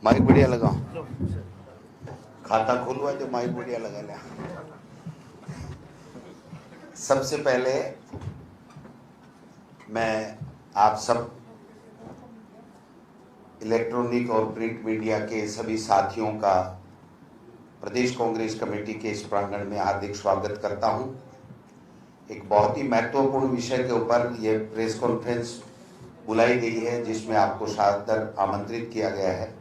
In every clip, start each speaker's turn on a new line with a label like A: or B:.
A: Mic बढ़िया लगाओ, खाता खुलवा जो माइक बढ़िया लगा लिया। सबसे पहले मैं आप सब इलेक्ट्रॉनिक और प्रिंट मीडिया के सभी साथियों का प्रदेश कांग्रेस कमेटी के इस प्रांगण में हार्दिक स्वागत करता हूं। एक बहुत ही महत्वपूर्ण विषय के ऊपर यह प्रेस कॉन्फ्रेंस बुलाई गई है, जिसमें आपको सादर आमंत्रित किया गया है।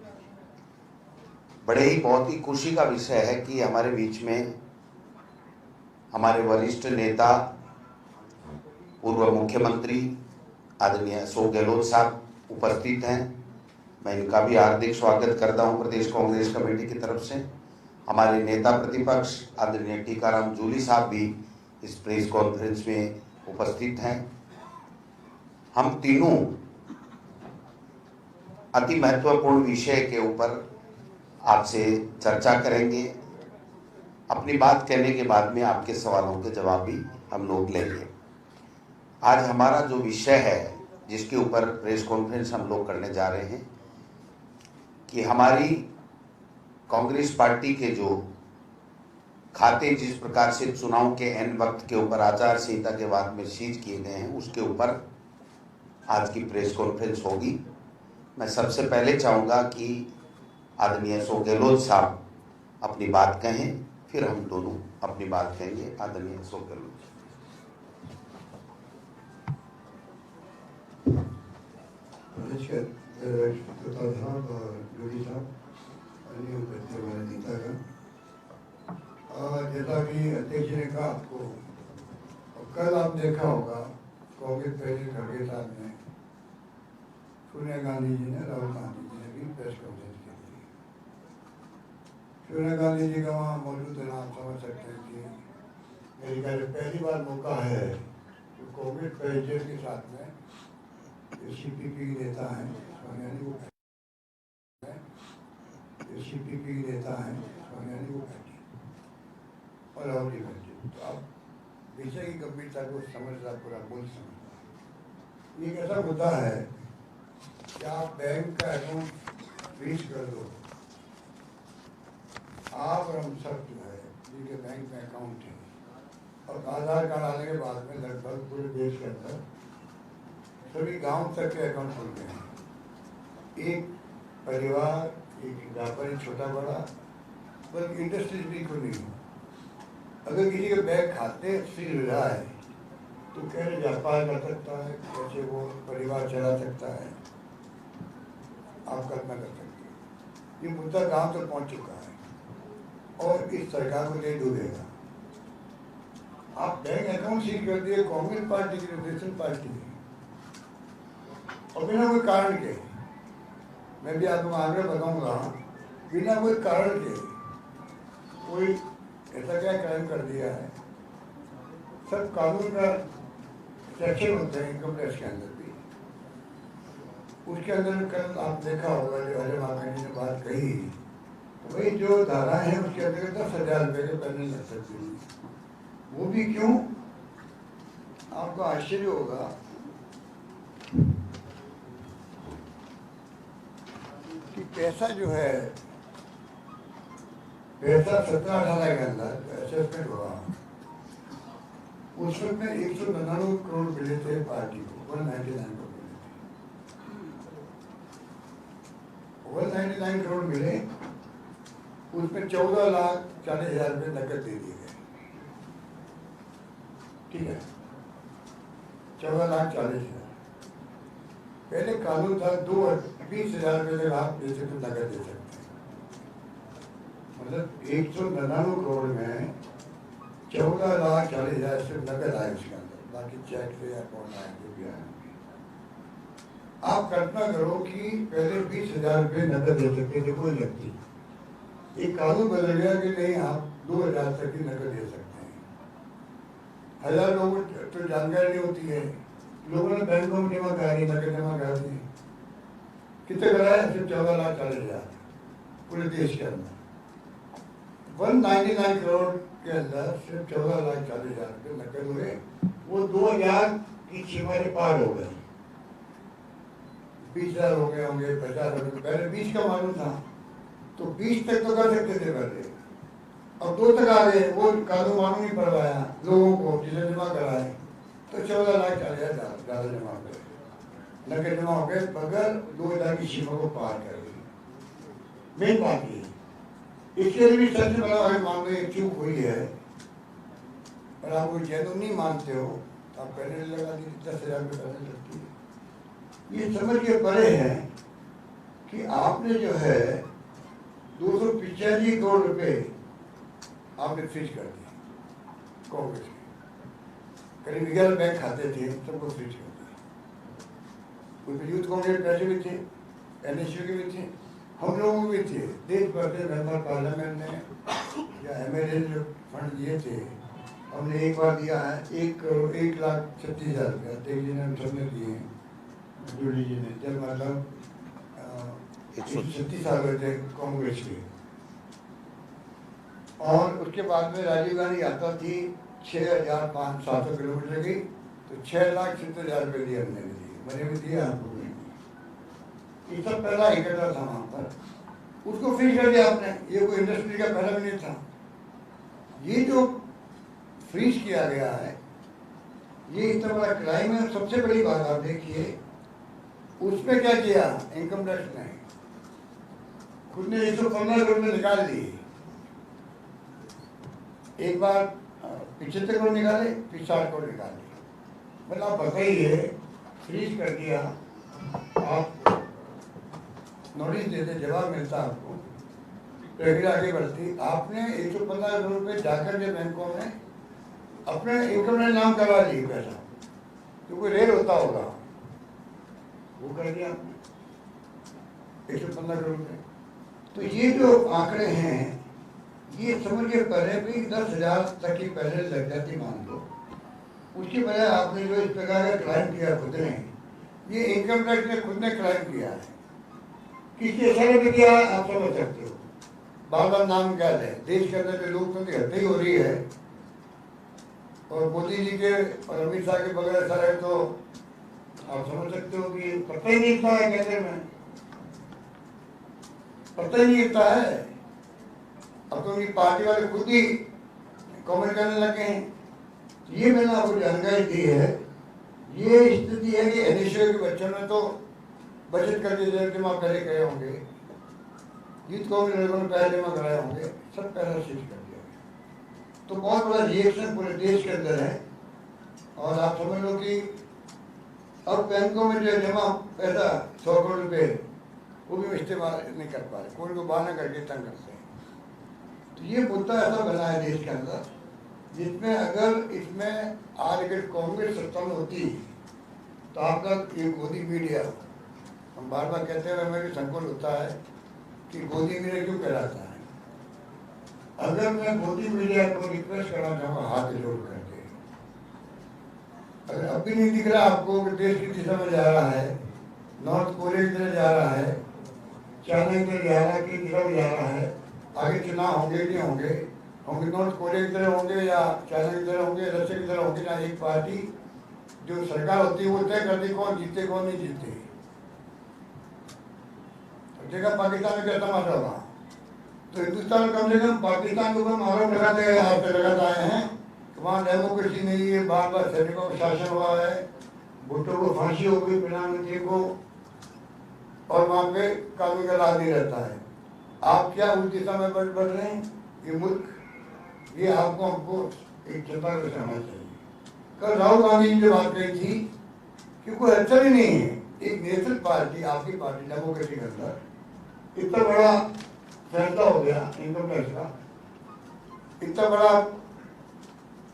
A: बड़े ही बहुत ही खुशी का विषय है कि हमारे बीच में हमारे वरिष्ठ नेता पूर्व मुख्यमंत्री आदरणीय अशोक गहलोत साहब उपस्थित हैं। मैं इनका भी हार्दिक स्वागत करता हूं प्रदेश कांग्रेस कमेटी की तरफ से। हमारे नेता प्रतिपक्ष आदरणीय टीकाराम जूली साहब भी इस प्रेस कॉन्फ्रेंस में उपस्थित हैं। हम तीनों अति महत्वपूर्ण विषय के ऊपर आपसे चर्चा करेंगे। अपनी बात कहने के बाद में आपके सवालों के जवाब भी हम लोग लेंगे। आज हमारा जो विषय है, जिसके ऊपर प्रेस कॉन्फ्रेंस हम लोग करने जा रहे हैं, कि हमारी कांग्रेस पार्टी के जो खाते जिस प्रकार से चुनाव के एन वक्त के ऊपर आचार संहिता के बाद में सीज किए गए हैं, उसके ऊपर आज की प्रेस कॉन्फ्रेंस होगी। मैं सबसे पहले चाहूँगा कि आदरणीय अशोक गहलोत साहब अपनी बात कहें, फिर हम दोनों अपनी बात कहेंगे। आदरणीय अशोक गहलोत।
B: जैसा कि अध्यक्ष ने कहा आपको, कल आप देखा होगा कांग्रेस प्रेसिडेंट खड़गे साहब ने, सोनिया गांधी जी ने, राहुल गांधी जी ने भी प्रेस कॉन्फ्रेंस की थी। सोनिया गांधी जी का वहाँ मौजूद है, आप समझ सकते हैं कि मेरे ख्याल से पहली बार मौका है जो कांग्रेस प्रेसिडेंट के साथ में सीपीपी की नेता हैं सोनिया जी, वो सीपीपी की नेता हैं सोनिया जी, वो और राहुल जी बैठे। तो आप विषय की गंभीरता को समझता, पूरा बोल समझता। ये कैसा मुद्दा है कि आप बैंक का अकाउंट फ्रीज कर दो। आप और हम सब जो है जिनके बैंक में अकाउंट है, और आधार कार्ड आने के बाद में लगभग पूरे देश के अंदर सभी गांव तक के अकाउंट खुल गए हैं। एक परिवार, एक व्यापारी, छोटा बड़ा, बल्कि इंडस्ट्रीज भी खुली है। अगर किसी के बैंक खाते सील रहा है तो कैसे व्यापार कर सकता है, कैसे वो परिवार चला सकता है, आप कल्पना कर सकते हैं। ये मुद्दा गांव तक पहुंच चुका है और इस सरकार को नहीं डूबेगा। आप बैंक अकाउंट सील कर दिए, कांग्रेस पार्टी की नेशनल पार्टी है, और बिना कोई कारण के, मैं भी आपको आग्रह बताऊंगा, बिना कोई कारण के कोई ऐसा क्या क्राइम कर दिया है। सब कानून का सेक्शन होते हैं इनकम टैक्स के अंदर भी। उसके अंदर कल आप देखा होगा जो अजय माकन जी ने बात कही, तो भाई जो धारा है उसके अंदर 10,000 रुपये के पेनल्टी लग सकती है। वो भी क्यों, आपको आश्चर्य होगा कि पैसा जो है, पैसा 17-18 के अंदर असेसमेंट हुआ, उस वक्त में 199 करोड़ मिले थे पार्टी को, 199 करोड़ मिले थे। 199 करोड़ मिले, उसमें 14,40,000 रुपये नकद दे दिए गए। ठीक है, 14,40,000। पहले कानून था 20,000 रुपये आप दे सकते, नकद दे सकते। मतलब 199 करोड़ में 14,40,000 से नकद आए उसके अंदर, बाकी चेक से या कौन आए जो भी आए। आप कल्पना करो कि पहले 20,000 रुपये नकद दे सकते थे कोई व्यक्ति, एक कानून बदल गया कि नहीं, आप 2,000 तक की नकद दे सकते हैं। 1,000 लोगों तो जानकारी नहीं होती है, लोगों ने बैंकों में जमा करा दी, नकद जमा करा दी। कितने कराया? सिर्फ 14,40,000 पूरे देश के अंदर। 199 करोड़ के अंदर सिर्फ 14,40,000 रुपये नकद हुए। वो 2,000 की सीमा पार हो गए। 20,000 हो गए होंगे, 50 हो गए, पहले 20 का मालूम था तो 20 तक तो कर सकते थे पहले, अब 2 तक आ गए, वो कानून मालूम नहीं पड़वाया लोगों को, जिसे जमा कराए तो 14,40,000 ज़्यादा जमा हो गए, नकद जमा हो गए, बगैर 2,000 की सीमा को पार कर गई। मेन बात ये, इसके लिए भी सबसे बड़ा अगर मान लो एक चूक हुई है और आप वो जैनुन नहीं मानते हो तो आप पहले लगा दीजिए 10,000 रुपये पहले लगती है। ये समझ के परे है कि आपने जो है 285 करोड़ रुपए आपने फ्रीज कर दिए कांग्रेस के, करीब 11 बैंक खाते थे, सबको फ्रीज कर दिया। उसमें यूथ कांग्रेस पैसे भी थे, एनएसयू के भी थे, हम लोगों के भी थे, देश भर से मेंबर पार्लियामेंट ने या एमएलए जो फंड दिए थे, हमने एक बार दिया है 1,36,000 रुपया, तेज जी ने हम सबने दिए हैं, जूली जी ने, जब मतलब 136 साल हुए थे कांग्रेस के। और उसके बाद में राजीव गांधी यात्रा थी 6,700 किलोमीटर की, तो 6,70,000 रुपये दिए हमने भी दिए, मैंने भी दिया, आपको भी दिए। ये सब पहला इकट्ठा था वहाँ पर, उसको फ्री कर दिया आपने, ये कोई इंडस्ट्री का पहला भी नहीं था। ये जो फ्रीज किया गया है ये इतना बड़ा क्राइम है। सबसे बड़ी बात आप देखिए, उसमें क्या किया इनकम टैक्स ने, खुद ने 115 करोड़ में निकाल लिए, एक बार 75 करोड़ निकाले, फिर 60 करोड़ निकाले। मतलब आप बताइए, फ्रीज कर दिया, आप नोटिस देते, जवाब मिलता आपको, प्रक्रिया आगे बढ़ती, आपने 115 करोड़ रुपये जाकर के बैंकों में अपने इनकम ने नाम करवा ली पैसा, तो कोई रेल होता होगा, वो कर दिया आपने 115 करोड़ रुपये। तो ये जो आंकड़े हैं ये समझ के पहले भी 10,000 तक की पहले लग जाती मान लो, उसकी बजाय आपने जो इस प्रकार का क्राइम किया खुद ने, ये इनकम टैक्स ने खुद ने क्राइम किया है। किसके इशारे पे किया है आप समझ सकते हो, बार बार नाम क्या है, देश के अंदर जो लोकतंत्र हत्या ही हो रही है और मोदी जी के और अमित शाह के बगैर ऐसा रहे तो आप समझ सकते हो कि पता ही नहीं था केंद्र में, पता ही नहीं था है। अब तो उनकी पार्टी वाले खुद ही कमेंट करने लगे हैं। ये मैंने आपको जानकारी दी है, ये स्थिति है कि एनएसयू के बच्चों ने तो बचत करके जमा पहले गए होंगे, यूथ कांग्रेस लोगों ने पहले जमा कराए होंगे, सब पैसा सीज कर दिया गया। तो बहुत बड़ा रिएक्शन पूरे देश के अंदर है। और आप समझ लो कि अब बैंकों में जो जमा पैसा 100 करोड़ रुपए वो भी इस्तेमाल नहीं कर पा रहे, कोई को बहाना करके तंग करते हैं। तो ये मुद्दा ऐसा बना है देश के अंदर जिसमें अगर इसमें आज अगर कांग्रेस सत्ता में होती तो आपका ये गोदी मीडिया, हम बार बार कहते हैं हमें भी संकोच होता है कि गोदी मीडिया क्यों कहलाता है। अगर मैं गोदी मीडिया को रिक्वेस्ट करना चाहूँगा हाथ जोड़ करके, अगर अब भी नहीं दिख रहा आपको कि देश की दिशा में जा रहा है, नॉर्थ कोरिया की तरह जा रहा है, चाइना की तरह जा रहा है, की दिशा में जा रहा है, आगे चुनाव होंगे नहीं होंगे, होंगे नॉर्थ कोरिया की तरह होंगे या चाइना की तरह होंगे, रशिया की तरह होंगे, ना एक पार्टी जो सरकार होती है वो तय करती कौन जीते कौन नहीं जीते। देखा पाकिस्तान में क्या तमाशा हुआ, तो हिंदुस्तान कम से कम पाकिस्तान के ऊपर आरोप लगाते हैं, आप पे लगाते आए हैं कि वहाँ डेमोक्रेसी नहीं है, बार बार सैनिकों का शासन हुआ है, भुट्टो को फांसी हो गई प्रधानमंत्री को, और वहाँ पे कानून का राज नहीं रहता है। आप क्या उस दिशा में बढ़ रहे हैं, ये मुल्क, ये आपको हमको एक चिंता को समझना चाहिए। कल राहुल गांधी जी ने बात कही थी कि कोई अच्छा ही नहीं है, एक नेशनल पार्टी, आपकी पार्टी डेमोक्रेसी के अंदर इतना बड़ा फैसला हो गया इनकम टैक्स का, इतना बड़ा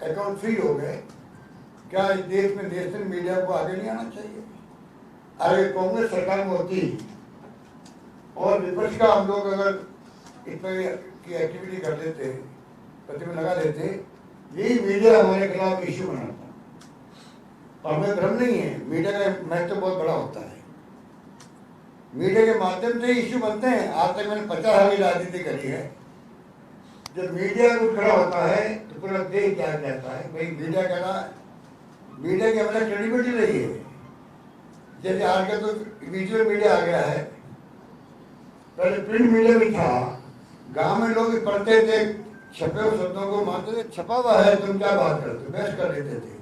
B: अकाउंट फ्री हो गए, क्या इस देश में नेशनल मीडिया को आगे नहीं आना चाहिए। अरे कांग्रेस सरकार में होती और विपक्ष का हम लोग अगर इस पर की एक्टिविटी कर देते, प्रतिबंध लगा देते, यही मीडिया हमारे खिलाफ इश्यू बनाता। और हमें भ्रम नहीं है, मीडिया का महत्व बहुत बड़ा होता है, मीडिया के माध्यम से इश्यू बनते हैं। आज तक मैंने 50 साल की राजनीति करी है, जब मीडिया कुछ खड़ा होता है तो पूरा देश क्या कहता है, भाई मीडिया कहना, मीडिया की हमारा क्रेडिबिलिटी रही है। जैसे आजकल तो विजुअल मीडिया आ गया है, पहले प्रिंट मीडिया भी था। गांव में लोग पढ़ते थे, छपे हुए शब्दों को मानते थे, छपा हुआ है तुम क्या बात करते हो, बहस कर लेते थे।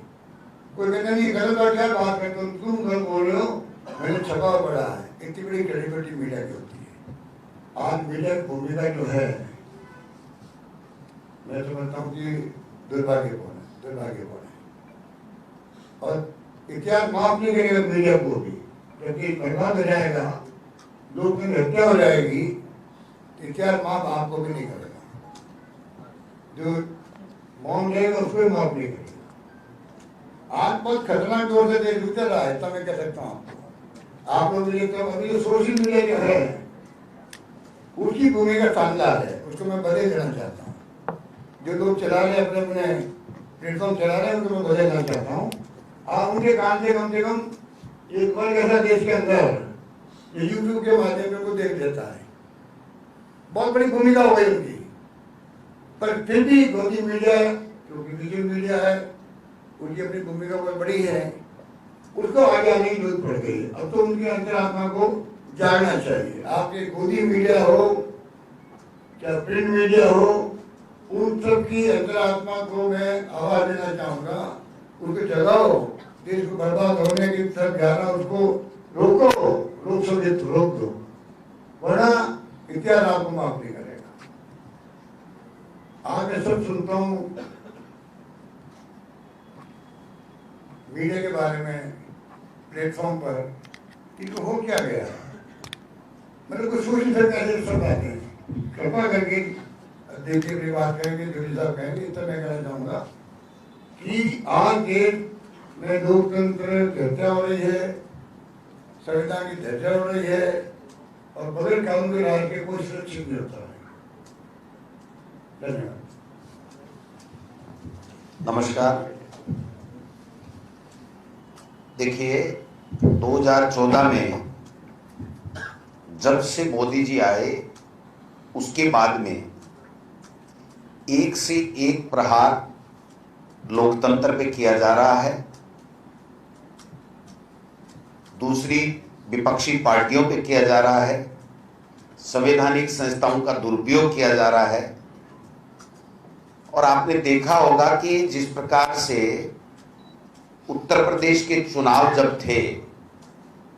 B: कोई कहते नहीं गलत और क्या बात करते हो, तुम गलत बोल रहे हो, मैंने छपा हुआ पढ़ा है। इतनी बड़ी क्रेडिबिलिटी मीडिया की होती है। आज मीडिया की भूमिका जो है, मैं समझता हूँ कि दुर्भाग्यपूर्ण है। और इतिहास माफ नहीं करेगा मीडिया को भी, क्योंकि बर्बाद हो जाएगा, लोग की हत्या हो जाएगी, इतिहास माफ आपको भी नहीं करेगा। जो मौन रहेगा उसको भी माफ नहीं करेगा। आज बहुत खतरनाक दौर से देश गुजर रहा है, तब मैं कह सकता हूँ आपको। आप लोग ये तो अभी जो सोशल मीडिया जो है उसकी भूमिका शानदार है, उसको मैं बदल देना चाहता हूँ। जो लोग चला रहे अपने अपने प्लेटफॉर्म चला रहे हैं उनको मैं बदल देना चाहता हूँ। आप उनके काम से कम एक वर्ग ऐसा देश के अंदर यूट्यूब के माध्यम से को देख लेता है। बहुत बड़ी भूमिका हो गई उनकी, पर फिर भी गोदी मीडिया क्योंकि डिजिटल मीडिया है, उनकी अपनी भूमिका बहुत बड़ी है, उसको आगे आने की जरूरत पड़ गई। अब तो उनके अंतरात्मा को जागना चाहिए। आपके गोदी मीडिया हो चाहे प्रिंट मीडिया हो, उन सब की अंतरात्मा को मैं आवाज देना चाहूँगा, उनको जगाओ, देश को बर्बाद होने की तरफ जाना उसको रोको, रोक सके तो रोक दो, वरना इतिहास आपको माफ नहीं करेगा। आज मैं सब सुनता हूँ मीडिया के बारे में प्लेटफॉर्म पर, इनको हो क्या गया, मतलब कुछ सोच नहीं सकते ऐसे सब बातें हैं। कृपा करके देखिए, मेरी बात कहेंगे, जोड़ी साहब कहेंगे, इतना मैं कहना चाहूँगा कि आज देश में लोकतंत्र की हत्या हो रही है, संविधान की हत्या हो रही है, और बगैर कानून के राज के कोई सुरक्षित नहीं होता है। धन्यवाद।
A: नमस्कार। देखिए, 2014 में जब से मोदी जी आए उसके बाद में एक से एक प्रहार लोकतंत्र पे किया जा रहा है, दूसरी विपक्षी पार्टियों पे किया जा रहा है, संवैधानिक संस्थाओं का दुरुपयोग किया जा रहा है। और आपने देखा होगा कि जिस प्रकार से उत्तर प्रदेश के चुनाव जब थे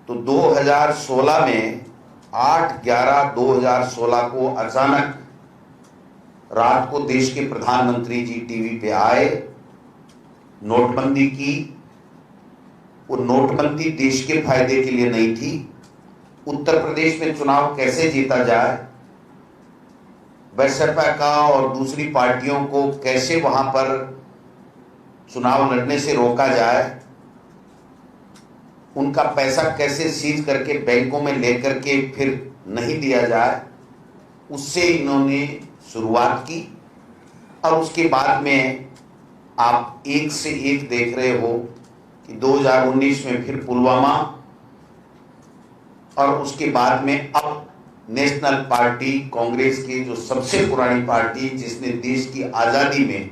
A: तो 2016 में 8/11/2016 को अचानक रात को देश के प्रधानमंत्री जी टीवी पे आए, नोटबंदी की। वो नोटबंदी देश के फायदे के लिए नहीं थी, उत्तर प्रदेश में चुनाव कैसे जीता जाए, बसपा का और दूसरी पार्टियों को कैसे वहां पर चुनाव लड़ने से रोका जाए, उनका पैसा कैसे सीज करके बैंकों में लेकर के फिर नहीं दिया जाए, उससे इन्होंने शुरुआत की। और उसके बाद में आप एक से एक देख रहे हो कि 2019 में फिर पुलवामा, और उसके बाद में अब नेशनल पार्टी कांग्रेस की, जो सबसे पुरानी पार्टी जिसने देश की आजादी में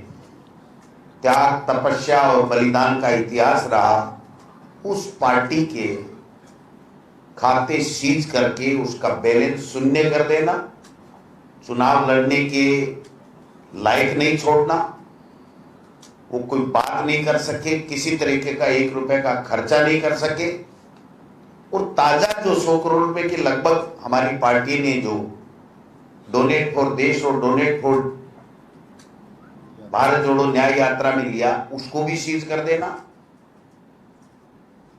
A: त्याग, तपस्या और बलिदान का इतिहास रहा, उस पार्टी के खाते सीज करके उसका बैलेंस शून्य कर देना, चुनाव लड़ने के लायक नहीं छोड़ना, वो कोई बात नहीं कर सके, किसी तरीके का 1 रुपए का खर्चा नहीं कर सके। और ताजा जो 100 करोड़ रुपए के लगभग हमारी पार्टी ने जो डोनेट फॉर देश और डोनेट फॉर भारत जोड़ो न्याय यात्रा में लिया, उसको भी सीज कर देना,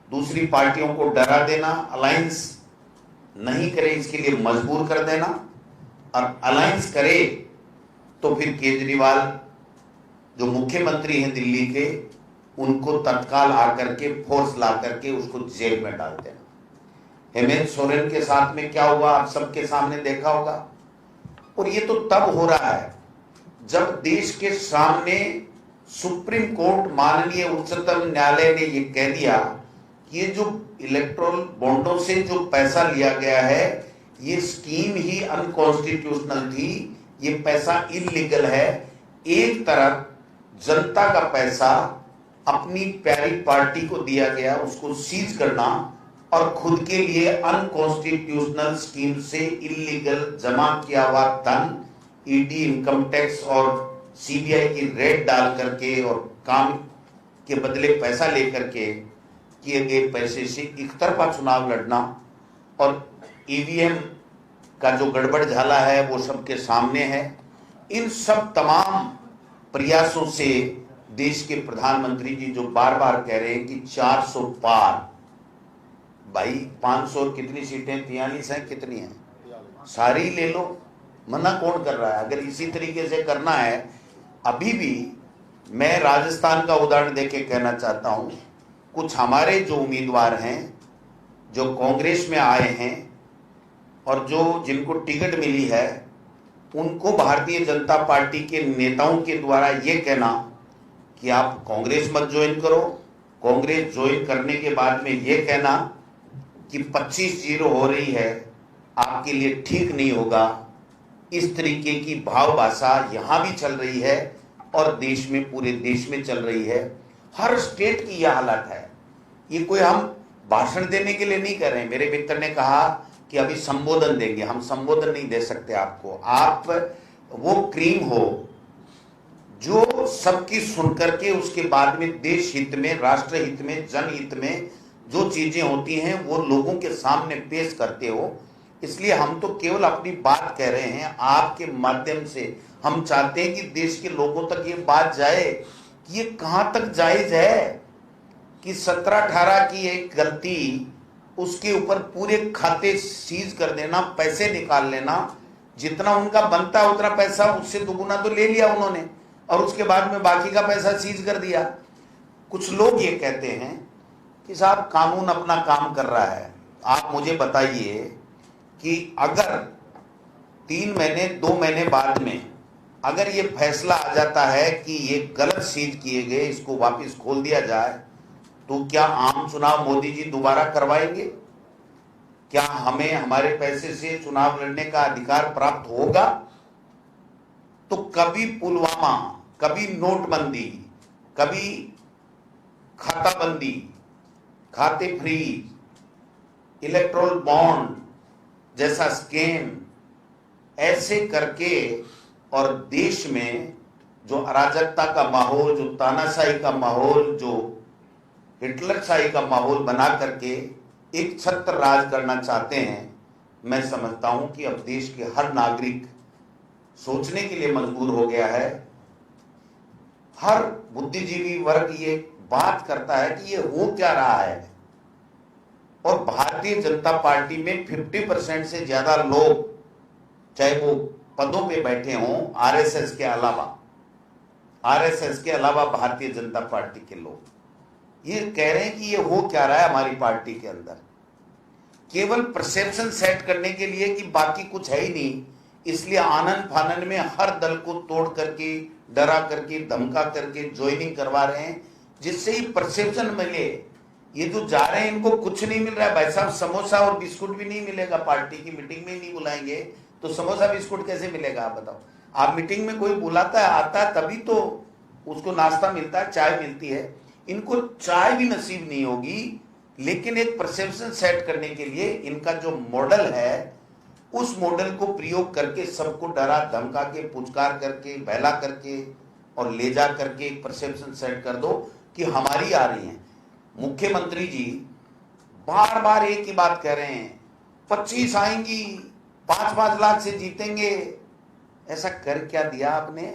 A: दूसरी पार्टियों को डरा देना, अलायंस नहीं करे इसके लिए मजबूर कर देना, और अलायंस करे तो फिर केजरीवाल जो मुख्यमंत्री हैं दिल्ली के, उनको तत्काल आकर के फोर्स ला करके उसको जेल में डाल देना। हेमंत सोरेन के साथ में क्या हुआ आप सबके सामने देखा होगा। और ये तो तब हो रहा है जब देश के सामने सुप्रीम कोर्ट, माननीय उच्चतम न्यायालय ने ये कह दिया कि ये जो इलेक्ट्रोल बॉन्डों से जो पैसा लिया गया है, ये स्कीम ही अनकॉन्स्टिट्यूशनल थी, ये पैसा इलीगल है। एक तरफ जनता का पैसा अपनी प्यारी पार्टी को दिया गया, उसको सीज करना, और खुद के लिए अनकॉन्स्टिट्यूशनल स्कीम से इलीगल जमा किया हुआ धन ईडी, इनकम टैक्स और सीबीआई की रेड डाल करके और काम के बदले पैसा लेकर के किए गए पैसे से एक तरफा चुनाव लड़ना और ईवीएम का जो गड़बड़ झाला है वो सबके सामने है। इन सब तमाम प्रयासों से देश के प्रधानमंत्री जी जो बार बार कह रहे हैं कि 400 पार, भाई 500 कितनी सीटें, 43 हैं, कितनी हैं, सारी ले लो, मना कौन कर रहा है? अगर इसी तरीके से करना है, अभी भी मैं राजस्थान का उदाहरण देके कहना चाहता हूं, कुछ हमारे जो उम्मीदवार हैं जो कांग्रेस में आए हैं और जो जिनको टिकट मिली है, उनको भारतीय जनता पार्टी के नेताओं के द्वारा ये कहना कि आप कांग्रेस मत ज्वाइन करो, कांग्रेस ज्वाइन करने के बाद में ये कहना कि 25-0 हो रही है, आपके लिए ठीक नहीं होगा, इस तरीके की भाव भाषा यहां भी चल रही है और देश में, पूरे देश में चल रही है। हर स्टेट की यह हालत है। ये कोई हम भाषण देने के लिए नहीं कर रहे हैं। मेरे मित्र ने कहा कि अभी संबोधन देंगे, हम संबोधन नहीं दे सकते आपको। आप वो क्रीम हो जो सबकी सुन करके उसके बाद में देश हित में, राष्ट्र हित में, जनहित में जो चीजें होती हैं वो लोगों के सामने पेश करते हो। इसलिए हम तो केवल अपनी बात कह रहे हैं, आपके माध्यम से हम चाहते हैं कि देश के लोगों तक ये बात जाए कि ये कहां तक जायज है कि 17-18 की एक गलती, उसके ऊपर पूरे खाते सीज कर देना, पैसे निकाल लेना, जितना उनका बनता है उतना पैसा उससे दुगुना तो ले लिया उन्होंने और उसके बाद में बाकी का पैसा सीज कर दिया। कुछ लोग ये कहते हैं कि साहब कानून अपना काम कर रहा है। आप मुझे बताइए कि अगर 3 महीने 2 महीने बाद में अगर ये फैसला आ जाता है कि ये गलत सीज किए गए, इसको वापस खोल दिया जाए, तो क्या आम चुनाव मोदी जी दोबारा करवाएंगे? क्या हमें हमारे पैसे से चुनाव लड़ने का अधिकार प्राप्त होगा? तो कभी पुलवामा, कभी नोटबंदी, कभी खाताबंदी, खाते फ्रीज, इलेक्ट्रोल बॉन्ड जैसा स्कैम, ऐसे करके और देश में जो अराजकता का माहौल, जो तानाशाही का माहौल, जो हिटलरशाही का माहौल बना करके एक छत्र राज करना चाहते हैं। मैं समझता हूं कि अब देश के हर नागरिक सोचने के लिए मजबूर हो गया है। हर बुद्धिजीवी वर्ग ये बात करता है कि ये हो क्या रहा है। और भारतीय जनता पार्टी में 50% से ज्यादा लोग, चाहे वो पदों पे बैठे हों, आरएसएस के अलावा भारतीय जनता पार्टी के लोग ये कह रहे हैं कि ये हो क्या रहा है हमारी पार्टी के अंदर। केवल परसेप्शन सेट करने के लिए कि बाकी कुछ है ही नहीं, इसलिए आनन फानन में हर दल को तोड़ करके, डरा करके, धमका करके ज्वाइनिंग करवा रहे हैं, जिससे ही परसेप्शन मिले। ये जो जा रहे हैं इनको कुछ नहीं मिल रहा है भाई साहब। समोसा और बिस्कुट भी नहीं मिलेगा, पार्टी की मीटिंग में नहीं बुलाएंगे तो समोसा बिस्कुट कैसे मिलेगा? आप बताओ। आप मीटिंग में कोई बुलाता है, आता है, तभी तो उसको नाश्ता मिलता है, चाय मिलती है। इनको चाय भी नसीब नहीं होगी, लेकिन एक परसेप्शन सेट करने के लिए इनका जो मॉडल है, उस मॉडल को प्रयोग करके सबको डरा धमका के, पुचकार करके, बहला करके और ले जा करके एक परसेप्शन सेट कर दो कि हमारी आ रही है। मुख्यमंत्री जी बार बार एक ही बात कह रहे हैं, 25 आएंगी, 5-5 लाख से जीतेंगे। ऐसा कर क्या दिया आपने?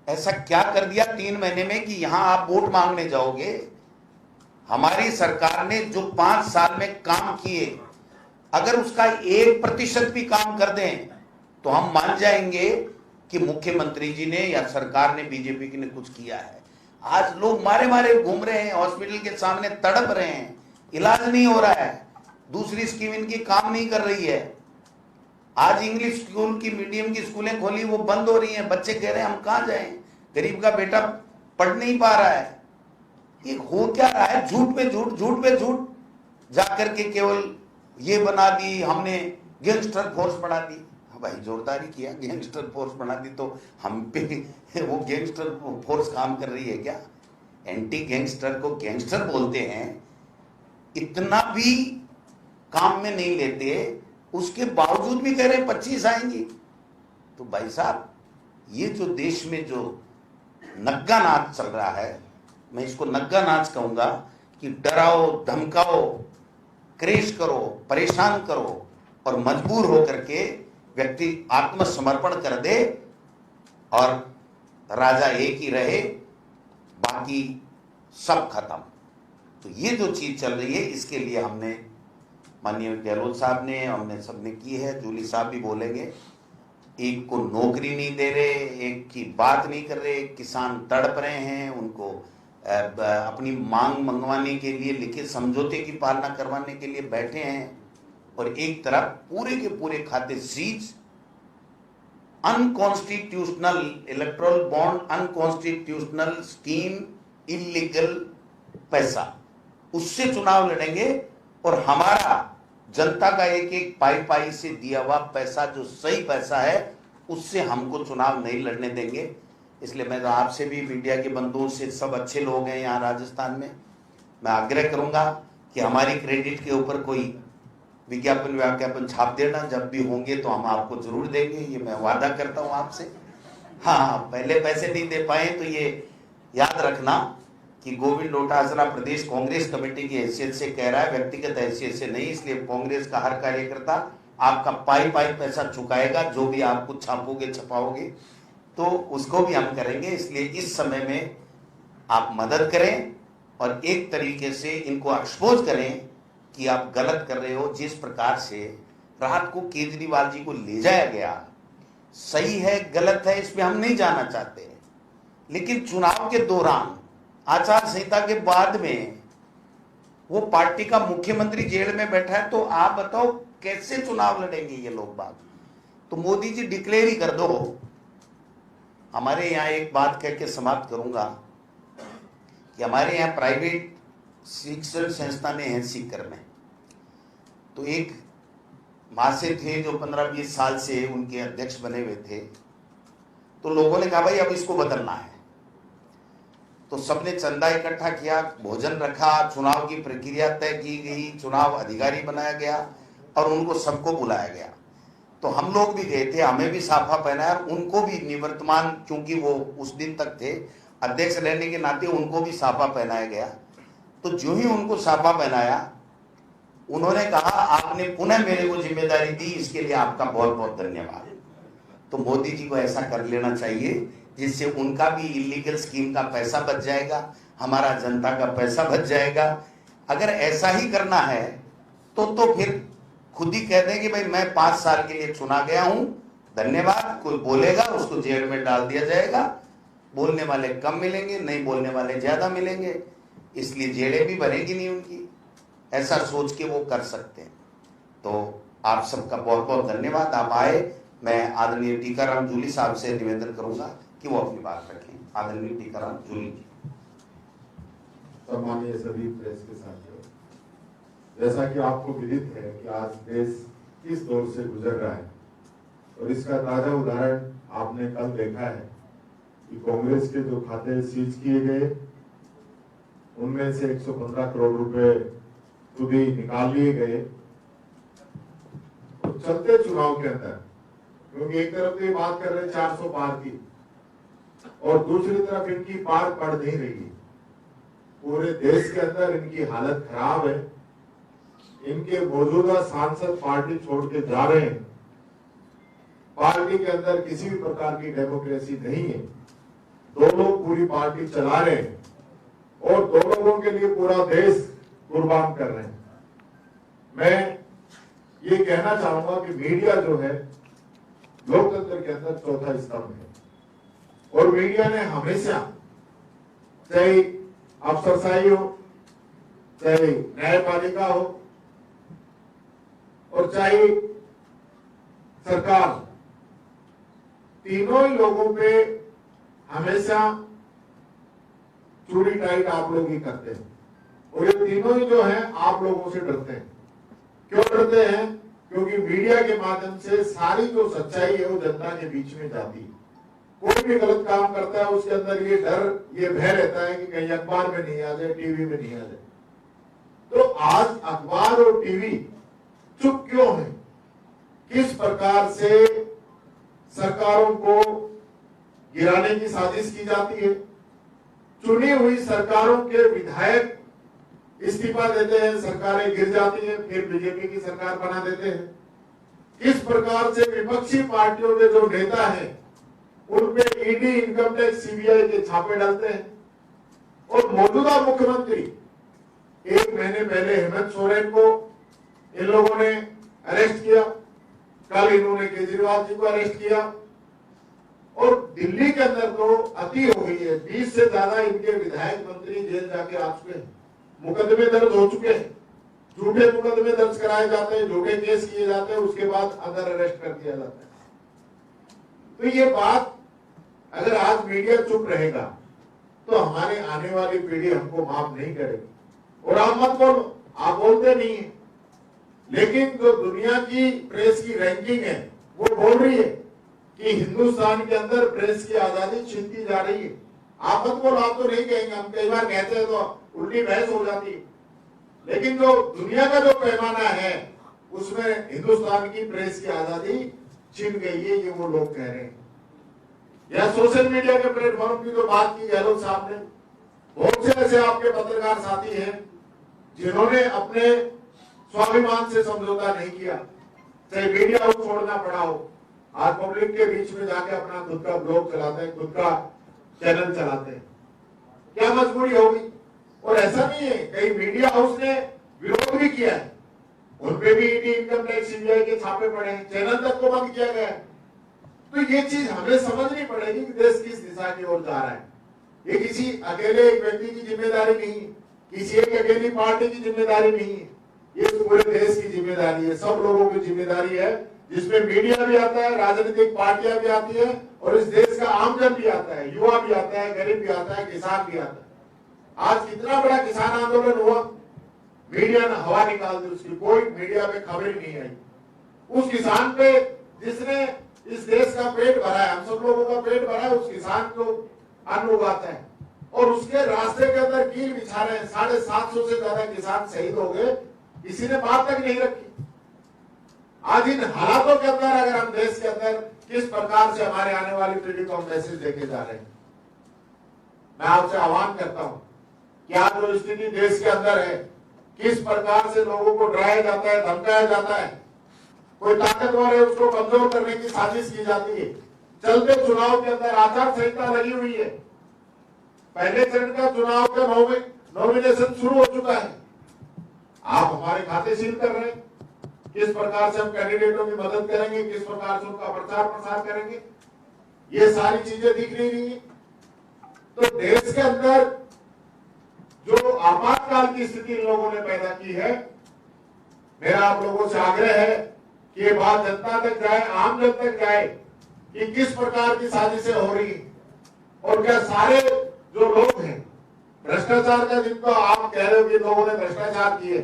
A: ऐसा क्या कर दिया 3 महीने में कि यहां आप वोट मांगने जाओगे? हमारी सरकार ने जो 5 साल में काम किए, अगर उसका 1% भी काम कर दें तो हम मान जाएंगे कि मुख्यमंत्री जी ने या सरकार ने, बीजेपी ने कुछ किया है। आज लोग मारे मारे घूम रहे हैं, हॉस्पिटल के सामने तड़प रहे हैं, इलाज नहीं हो रहा है, दूसरी स्कीम इनकी काम नहीं कर रही है। आज इंग्लिश स्कूल की, मीडियम की स्कूलें खोली, वो बंद हो रही हैं। बच्चे कह रहे हैं हम कहां जाएं, गरीब का बेटा पढ़ नहीं पा रहा है। ये हो क्या रहा है? झूठ पे झूठ, झूठ पे झूठ जाकर के केवल ये बना दी हमने, गैंगस्टर फोर्स बना दी। हाँ भाई, जोरदारी किया, गैंगस्टर फोर्स बना दी तो हम पे वो गैंगस्टर फोर्स काम कर रही है क्या? एंटी गैंगस्टर को गैंगस्टर बोलते हैं। इतना भी काम में नहीं लेते, उसके बावजूद भी कह रहे हैं 25 आएंगी। तो भाई साहब, ये जो देश में जो नग्गा नाच चल रहा है, मैं इसको नग्गा नाच कहूंगा कि डराओ, धमकाओ, क्रेश करो, परेशान करो और मजबूर होकर के व्यक्ति आत्मसमर्पण कर दे और राजा एक ही रहे, बाकी सब खत्म। तो ये जो चीज चल रही है, इसके लिए हमने माननीय गहलोत साहब ने, हमने सबने की है, जूली साहब भी बोलेंगे, एक को नौकरी नहीं दे रहे, एक की बात नहीं कर रहे, किसान तड़प रहे हैं, उनको अपनी मांग मंगवाने के लिए लिखित समझौते की पालना करवाने के लिए बैठे हैं, और एक तरफ पूरे के पूरे खाते seize, unconstitutional electoral bond, unconstitutional scheme, illegal पैसा, उससे चुनाव लड़ेंगे। और हमारा जनता का एक एक पाई पाई से दिया हुआ पैसा, जो सही पैसा है, उससे हमको चुनाव नहीं लड़ने देंगे। इसलिए मैं तो आपसे भी, मीडिया के बंधुओं से, सब अच्छे लोग हैं यहाँ राजस्थान में, मैं आग्रह करूंगा कि हमारी क्रेडिट के ऊपर कोई विज्ञापन छाप देना, जब भी होंगे तो हम आपको जरूर देंगे, ये मैं वादा करता हूं आपसे। हाँ, पहले पैसे नहीं दे पाए तो ये याद रखना कि गोविंद डोटासरा प्रदेश कांग्रेस कमेटी की हैसियत से कह रहा है, व्यक्तिगत हैसियत से नहीं। इसलिए कांग्रेस का हर कार्यकर्ता आपका पाई पाई पैसा चुकाएगा, जो भी आप कुछ छापोगे छपाओगे तो उसको भी हम करेंगे। इसलिए इस समय में आप मदद करें और एक तरीके से इनको एक्सपोज करें कि आप गलत कर रहे हो। जिस प्रकार से रात को केजरीवाल जी को ले जाया गया, सही है गलत है इसमें हम नहीं जाना चाहते, लेकिन चुनाव के दौरान आचार संहिता के बाद में वो पार्टी का मुख्यमंत्री जेल में बैठा है, तो आप बताओ कैसे चुनाव लड़ेंगे ये लोग बात। तो मोदी जी डिक्लेयर ही कर दो। हमारे यहाँ एक बात कह के समाप्त करूंगा कि हमारे यहाँ प्राइवेट शिक्षण संस्थानें हैं सीकर में, तो एक महाशय थे जो 15-20 साल से उनके अध्यक्ष बने हुए थे। तो लोगों ने कहा भाई अब इसको बदलना है, तो सबने चंदा इकट्ठा किया, भोजन रखा, चुनाव की प्रक्रिया तय की गई, चुनाव अधिकारी बनाया गया और उनको सबको बुलाया गया। तो हम लोग भी गए थे, हमें भी साफा पहनाया, उनको भी निवर्तमान, क्योंकि वो उस दिन तक थे अध्यक्ष रहने के नाते, उनको भी साफा पहनाया गया। तो जो ही उनको साफा पहनाया, उन्होंने कहा आपने पुनः मेरे को जिम्मेदारी दी, इसके लिए आपका बहुत बहुत धन्यवाद। तो मोदी जी को ऐसा कर लेना चाहिए, जिससे उनका भी इलीगल स्कीम का पैसा बच जाएगा, हमारा जनता का पैसा बच जाएगा। अगर ऐसा ही करना है तो फिर खुद ही कह दें कि भाई मैं 5 साल के लिए चुना गया हूं, धन्यवाद। कोई बोलेगा उसको जेल में डाल दिया जाएगा, बोलने वाले कम मिलेंगे, नहीं बोलने वाले ज्यादा मिलेंगे, इसलिए जेलें भी भरेगी नहीं उनकी। ऐसा सोच के वो कर सकते हैं। तो आप सबका बहुत बहुत धन्यवाद, आप आए। मैं आदरणीय टीकाराम जूली साहब से निवेदन करूंगा कि वो अपनी बात रखें। आदरणीय टीकाराम जूली जी।
C: सम्मानीय सभी प्रेस के साथियों, जैसा कि आपको विदित है कि आज देश किस दौर से गुजर रहा है, और इसका ताजा उदाहरण आपने कल देखा है कि कांग्रेस के जो खाते सीज किए गए, उनमें से 115 करोड़ रुपए खुद ही निकाल लिए गए। तो चलते चुनाव के अंदर, क्योंकि एक तरफ तो ये बात कर रहे हैं 400 पार की, और दूसरी तरफ इनकी पार पड़ नहीं रही है। पूरे देश के अंदर इनकी हालत खराब है। इनके मौजूदा सांसद पार्टी छोड़ के जा रहे हैं। पार्टी के अंदर किसी भी प्रकार की डेमोक्रेसी नहीं है। 2 लोग पूरी पार्टी चला रहे हैं और 2 लोगों के लिए पूरा देश कुर्बान कर रहे हैं। मैं ये कहना चाहूंगा कि मीडिया जो है लोकतंत्र के अंदर चौथा स्तंभ है, और मीडिया ने हमेशा, चाहे अफसरशाही हो, चाहे न्यायपालिका हो और चाहे सरकार, तीनों ही लोगों पे हमेशा चूड़ी टाइट आप लोग ही करते हैं, और ये तीनों ही जो हैं आप लोगों से डरते हैं। क्यों डरते हैं? क्योंकि मीडिया के माध्यम से सारी जो सच्चाई है वो जनता के बीच में जाती है। कोई भी गलत काम करता है उसके अंदर ये डर, ये भय रहता है कि कहीं अखबार में नहीं आ जाए, टीवी में नहीं आ जाए। तो आज अखबार और टीवी चुप क्यों है? किस प्रकार से सरकारों को गिराने की साजिश की जाती है? चुनी हुई सरकारों के विधायक इस्तीफा देते हैं, सरकारें गिर जाती हैं, फिर बीजेपी की सरकार बना देते हैं। किस प्रकार से विपक्षी पार्टियों के जो नेता हैं उन पे ईडी, इनकम टैक्स, सीबीआई के छापे डालते हैं। और मौजूदा मुख्यमंत्री, एक महीने पहले हेमंत सोरेन को इन लोगों ने अरेस्ट किया, कल इन्होंने केजरीवाल जी को अरेस्ट किया। और दिल्ली के अंदर तो अति हो गई है, 20 से ज्यादा इनके विधायक मंत्री जेल जाके आ चुके हैं, मुकदमे दर्ज हो चुके हैं, झूठे मुकदमे दर्ज कराए जाते हैं, झूठे केस किए जाते हैं, उसके बाद अंदर अरेस्ट कर दिया जाता है। तो ये बात अगर आज मीडिया चुप रहेगा तो हमारे आने वाली पीढ़ी हमको माफ नहीं करेगी। और आप मत बोलो, आप बोलते नहीं है, लेकिन जो दुनिया की प्रेस की रैंकिंग है वो बोल रही है कि हिंदुस्तान के अंदर प्रेस की आजादी छिनती जा रही है। आप मत बोलो, आप तो नहीं कहेंगे, हम कई बार कहते हैं तो उल्टी बहस हो जाती है, लेकिन जो दुनिया का जो पैमाना है उसमें हिंदुस्तान की प्रेस की आजादी छिन गई है, ये वो लोग कह रहे हैं। या सोशल मीडिया के प्लेटफॉर्म की जो बात की गहलोत साहब ने, बहुत से ऐसे आपके पत्रकार साथी हैं जिन्होंने अपने स्वाभिमान से समझौता नहीं किया, चाहे मीडिया हाउस छोड़ना पड़ा हो, आज पब्लिक के बीच में जाके अपना खुद का ब्लॉग चलाते हैं, खुद का चैनल चलाते हैं। क्या मजबूरी होगी? और ऐसा नहीं है, कई मीडिया हाउस ने विरोध भी किया है, उनपे भी ईडी, इनकम टैक्स, सीबीआई के छापे पड़े हैं, चैनल तक को बंद किया गया है। तो ये चीज हमें समझनी पड़ेगी कि देश किस दिशा की ओर जा रहा है। ये किसी अकेले एक व्यक्ति की जिम्मेदारी नहीं है, किसी एक अकेली पार्टी की जिम्मेदारी नहीं है, ये पूरे देश की जिम्मेदारी है, सब लोगों की जिम्मेदारी है, जिसमें मीडिया भी आता है, राजनीतिक पार्टियां भी आती है, और इस देश का आमजन भी आता है, युवा भी आता है, गरीब भी आता है, किसान भी आता है। आज कितना बड़ा किसान आंदोलन हुआ, मीडिया ने हवा निकाल दी उसकी, कोई मीडिया में खबर ही नहीं आई। उस किसान पे जिसने इस देश का पेट भरा है, हम सब लोगों का पेट भरा है, उस किसान को अन्न उगाता है, और उसके रास्ते के अंदर कील बिछा रहे हैं। 750 से ज्यादा किसान शहीद हो गए, किसी ने बात तक नहीं रखी। आज इन हालातों के अंदर अगर हम देश के अंदर किस प्रकार से हमारे आने वाली पीढ़ी को हम मैसेज देके जा रहे हैं, मैं आपसे आह्वान करता हूं कि आज जो स्थिति देश के अंदर है, किस प्रकार से लोगों को डराया जाता है, धमकाया जाता है, कोई ताकतवर है उसको कमजोर करने की साजिश की जाती है। चलते चुनाव के अंदर आचार संहिता लगी हुई है, पहले चरण का चुनाव का नॉमिनेशन शुरू हो चुका है, आप हमारे खाते सील कर रहे हैं। किस प्रकार से हम कैंडिडेटों की मदद करेंगे, किस प्रकार से उनका प्रचार प्रसार करेंगे, ये सारी चीजें दिख नहीं है। तो देश के अंदर जो आपातकाल की स्थिति इन लोगों ने पैदा की है, मेरा आप लोगों से आग्रह है कि ये बात जनता तक जाए, आम जन तक जाए कि किस प्रकार की साजिशें हो रही हैं, और क्या सारे जो लोग हैं भ्रष्टाचार का, जिनको आप कह रहे हो कि लोगों ने भ्रष्टाचार किए,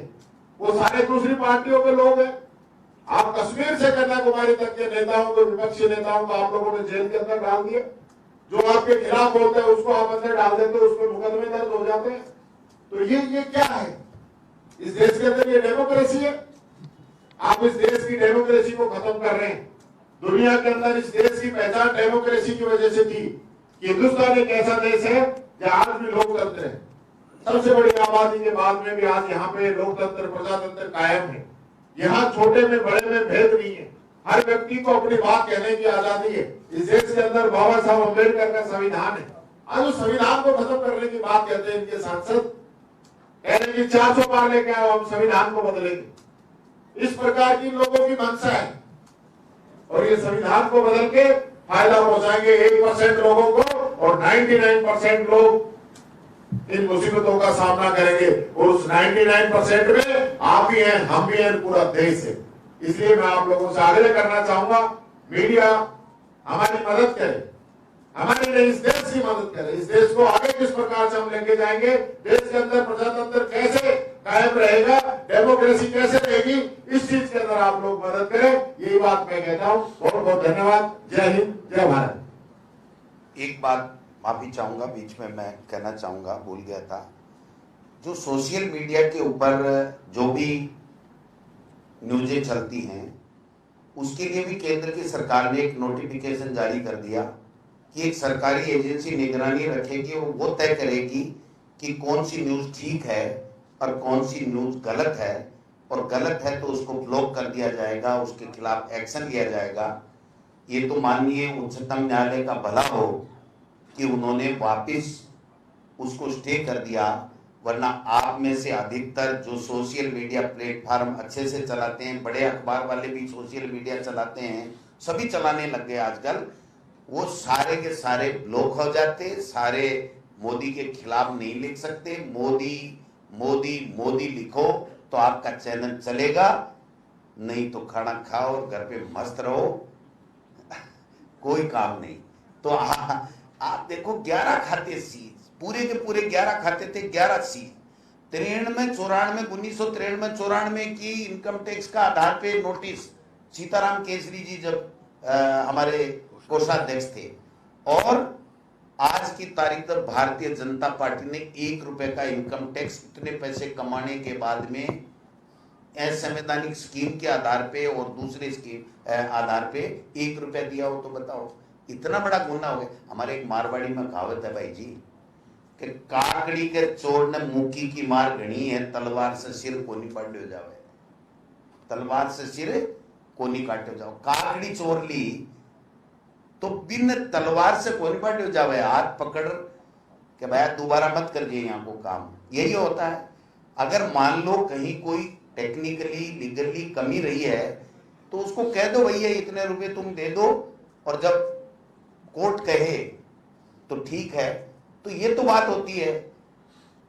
C: वो सारे दूसरी पार्टियों के लोग हैं। आप कश्मीर से कन्याकुमारी तक के नेताओं को, विपक्षी नेताओं को आप लोगों ने जेल के अंदर डाल दिया। जो आपके खिलाफ बोलते हैं उसको आप अंदर डाल देते हो, उस पर मुकदमे दर्ज हो जाते हैं। तो ये क्या है? इस देश के अंदर ये डेमोक्रेसी है? आप इस देश की डेमोक्रेसी को खत्म कर रहे हैं। दुनिया के अंदर इस देश की पहचान डेमोक्रेसी की वजह से थी कि हिंदुस्तान एक ऐसा देश है जहां आज भी लोकतंत्र है। सबसे बड़ी आबादी के बाद में भी आज यहाँ पे लोकतंत्र, प्रजातंत्र कायम है। यहाँ छोटे में बड़े में भेद नहीं है, हर व्यक्ति को अपनी बात कहने की आजादी है। इस देश के अंदर बाबा साहब अम्बेडकर का संविधान है। आज उस संविधान को खत्म करने की बात कहते हैं इनके सांसद, कह रहे हैं कि 400 पार लेके आओ, हम संविधान को बदलेंगे। इस प्रकार की लोगों की मंशा है, और ये संविधान को बदल के फायदा पहुंचाएंगे 1% लोगों को, और 99% लोग इन मुसीबतों का सामना करेंगे। और उस 99% में आप भी हैं, हम भी हैं, पूरा देश है। इसलिए मैं आप लोगों से आग्रह करना चाहूंगा, मीडिया हमारी मदद करे, हमारी नहीं इस देश की मदद करे। इस देश को आगे किस प्रकार से हम लेके जाएंगे, देश के अंदर प्रजातंत्र कैसे कायम रहेगा, डेमोक्रेसी कैसे रहेगी, इस चीज के अंदर आप लोग मदद करें, यही बात मैं कहता हूँ। बहुत बहुत धन्यवाद। जय हिंद, जय भारत।
A: एक बात माफी चाहूंगा, बीच में मैं कहना चाहूंगा, भूल गया था। जो सोशल मीडिया के ऊपर जो भी न्यूज़ें चलती हैं उसके लिए भी केंद्र की सरकार ने एक नोटिफिकेशन जारी कर दिया कि एक सरकारी एजेंसी निगरानी रखेगी और वो तय करेगी कि कौन सी न्यूज़ ठीक है और कौन सी न्यूज़ गलत है, और गलत है तो उसको ब्लॉक कर दिया जाएगा, उसके खिलाफ एक्शन लिया जाएगा। ये तो माननीय उच्चतम न्यायालय का भला हो कि उन्होंने वापस उसको स्टे कर दिया, वरना आप में से अधिकतर जो सोशल मीडिया प्लेटफॉर्म अच्छे से चलाते हैं, बड़े अखबार वाले भी सोशल मीडिया चलाते हैं, सभी चलाने लग गए आजकल, वो सारे के सारे ब्लॉक हो जाते, सारे मोदी के खिलाफ नहीं लिख सकते। मोदी मोदी मोदी लिखो तो आपका चैनल चलेगा, नहीं तो खाना खाओ और घर पे मस्त रहो, कोई काम नहीं। तो आप देखो 11 खाते सीज, पूरे के पूरे 11 खाते थे, 11 सीज 1993 की इनकम टैक्स का आधार पे नोटिस सीताराम केसरी जी जब हमारे कोषाध्यक्ष थे, और आज की तारीख तक भारतीय जनता पार्टी ने 1 रुपए का इनकम टैक्स इतने पैसे कमाने के बाद में असंवैधानिक स्कीम के आधार पे और दूसरे स्कीम आधार पे 1 रुपया दिया हो तो बताओ, इतना बड़ा गुना हो गया। हमारे एक मारवाड़ी में कहावत है भाई जी कि काकड़ी के चोर ने मुक्की की मार घनी है, तलवार से सिर को नहीं पाट्यो जावे, तलवार से सिर को नहीं काट्यो जाओ। काकड़ी चोर ली तो बिन तलवार से को नहीं पाट्यो जावे, हाथ पकड़ के भाई दोबारा मत करिए यहाँ को काम, यही होता है। अगर मान लो कहीं कोई टेक्निकली लीगली कमी रही है तो उसको कह दो भैया इतने रुपए तुम दे दो, और जब कोर्ट कहे तो ठीक है। तो ये तो बात होती है।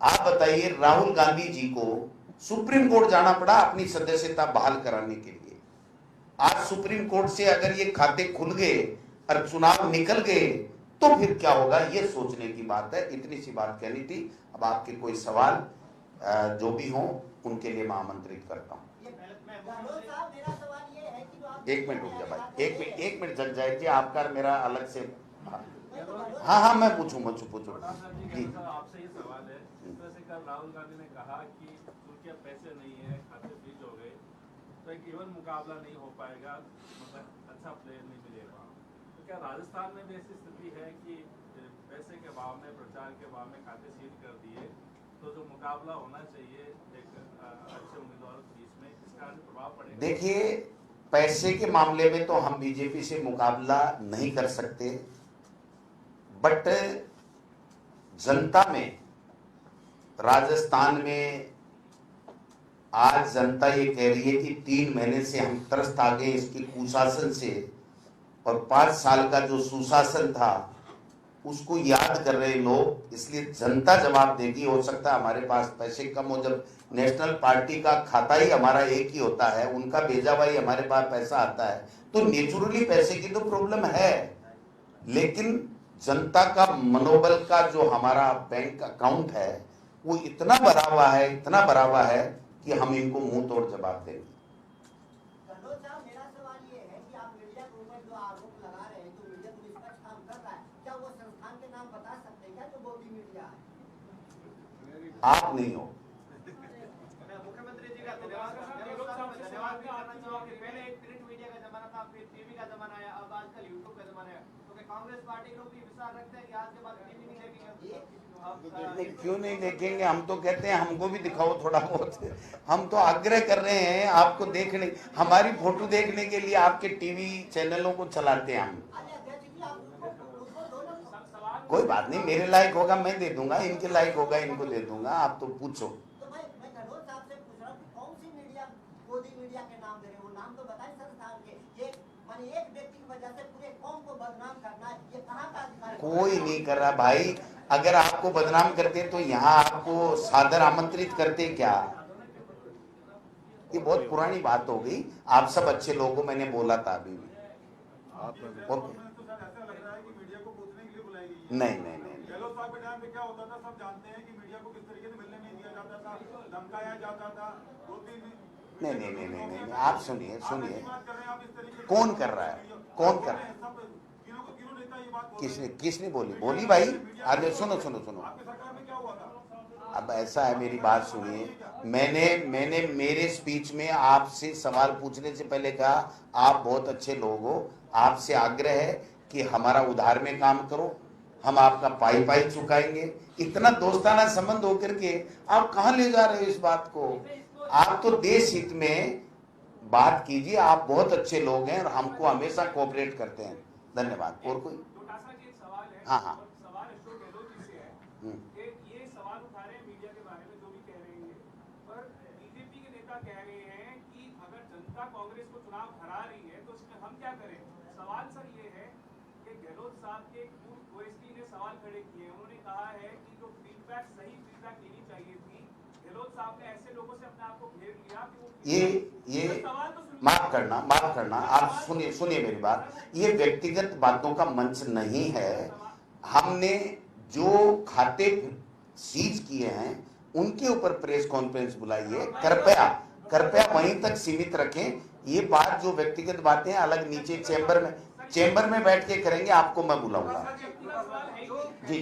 A: आप बताइए, राहुल गांधी जी को सुप्रीम कोर्ट जाना पड़ा अपनी सदस्यता बहाल कराने के लिए। आज सुप्रीम कोर्ट से अगर ये खाते खुल गए और चुनाव निकल गए तो फिर क्या होगा, ये सोचने की बात है। इतनी सी बात कहनी थी। अब आपके कोई सवाल जो भी हो उनके लिए मैं आमंत्रित करता हूं। एक मिनट रुक जा भाई, एक मिनट जग जाए कि आपका मेरा अलग से। हाँ मैं पूछूं जी।
D: आपसे ये सवाल है, जैसे कल राहुल गांधी ने कहा कि उनके पैसे नहीं है, खाते फ्रीज हो गए, तो एक इवन मुकाबला नहीं हो पाएगा, मतलब अच्छा प्लेयर नहीं मिलेगा। तो क्या राजस्थान में भी ऐसी स्थिति है कि पैसे के भाव में, प्रचार के भाव में खाते सील कर दिए, तो जो मुकाबला होना चाहिए एक अच्छे उम्मीदवारों के बीच में, इसका प्रभाव पड़ेगा?
A: देखिए, पैसे के मामले में तो हम बीजेपी से मुकाबला नहीं कर सकते, बट जनता में, राजस्थान में आज जनता ये कह रही है कि 3 महीने से हम त्रस्त आ गए इसके कुशासन से, और 5 साल का जो सुशासन था उसको याद कर रहे लोग, इसलिए जनता जवाब देगी। हो सकता है हमारे पास पैसे कम हो, जब नेशनल पार्टी का खाता ही हमारा एक ही होता है, उनका भेजा हुआ ही हमारे पास पैसा आता है, तो नेचुरली पैसे की तो प्रॉब्लम है। लेकिन जनता का मनोबल का जो हमारा बैंक अकाउंट है वो इतना भरा हुआ है कि हम इनको मुंह तोड़ जवाब देंगे।
E: मेरा सवाल ये है कि आप मीडिया के ऊपर जो आरोप लगा रहे हैं, जो मीडिया को निष्पक्ष काम कर रहा है, क्या वो संस्थान के नाम बता सकते हैं क्या जो मोदी मीडिया है?
A: आप नहीं हो।
E: मुख्यमंत्री जी का धन्यवाद करना चाहूँगा। पहले एक प्रिंट मीडिया का जमाना था, फिर टीवी का जमाना है, अब आजकल यूट्यूब का जमाना है। तो क्या कांग्रेस पार्टी लोग भी विचार रखते हैं कि आज के बाद टीवी नहीं देखेंगे?
A: क्यों नहीं देखेंगे? हम तो कहते हैं हमको भी दिखाओ थोड़ा बहुत। हम तो आग्रह कर रहे हैं आपको देखने, हमारी फोटो देखने के लिए आपके टीवी चैनलों को चलाते हैं हम। कोई बात नहीं, मेरे लायक होगा मैं दे दूंगा, इनके लायक होगा इनको दे दूंगा। आप तो पूछो।
E: तो मैं धनोज साहब से पूछ रहा हूँ कि कौन सी मीडिया मोदी मीडिया के नाम दे रहे हैं, वो नाम तो बताएं संस्थान के। ये माने एक व्यक्ति की वजह से पूरे कौम को बदनाम करना, ये कहाँ का अधिकार है?
A: कोई नहीं कर रहा भाई। अगर आपको बदनाम करते तो यहाँ आपको सादर आमंत्रित करते क्या? ये बहुत पुरानी बात हो गई। आप सब अच्छे लोगों को मैंने बोला था अभी भी। नहीं
F: गहलोत साहब के टाइम पे क्या होता था सब जानते हैं कि मीडिया को किस तरीके से मिलने नहीं दिया जाता था, धमकाया जाता था। 2-3
A: नहीं, आप सुनिए। कौन कर रहा है? किसने बोली भाई? अरे सुनो।
F: आपकी सरकार में क्या हुआ था?
A: अब ऐसा है, मेरी बात सुनिए। मैंने मेरे स्पीच में आपसे सवाल पूछने से पहले कहा आप बहुत अच्छे लोग हो, आपसे आग्रह है कि हमारा उधार में काम करो, हम आपका पाई पाई चुकाएंगे। इतना दोस्ताना संबंध होकर के आप कहां ले जा रहे हो इस बात को? आप तो देश हित में बात कीजिए। आप बहुत अच्छे लोग हैं और हमको हमेशा कोऑपरेट करते हैं। धन्यवाद। और कोई?
D: छोटा-सा एक सवाल है।
A: हाँ हाँ।
D: सवाल अशोक गहलोत जी से है कि ये सवाल उठा रहे हैं मीडिया के बारे में जो भी कह रहे हैं, पर बीजेपी के नेता कह रहे हैं कि अगर जनता कांग्रेस को चुनाव हरा रही है तो इसमें हम क्या करें? सवाल सर ये है कि गहलोत साहब के पूर्व ओएसडी ने सवाल खड़े किए। उन्होंने कहा है कि जो फीडबैक, सही फीडबैक लेनी चाहिए थी, गहलोत साहब ने ऐसे लोगों से अपने आप को घेर लिया कि वो
A: ये माफ करना, आप सुनिए मेरी बात। ये व्यक्तिगत बातों का मंच नहीं है। हमने जो खाते सीज किए हैं उनके ऊपर प्रेस कॉन्फ्रेंस बुलाई है। कृपया वहीं तक सीमित रखें। ये बात जो व्यक्तिगत बातें अलग नीचे चेंबर में बैठ के करेंगे, आपको मैं बुलाऊंगा। जी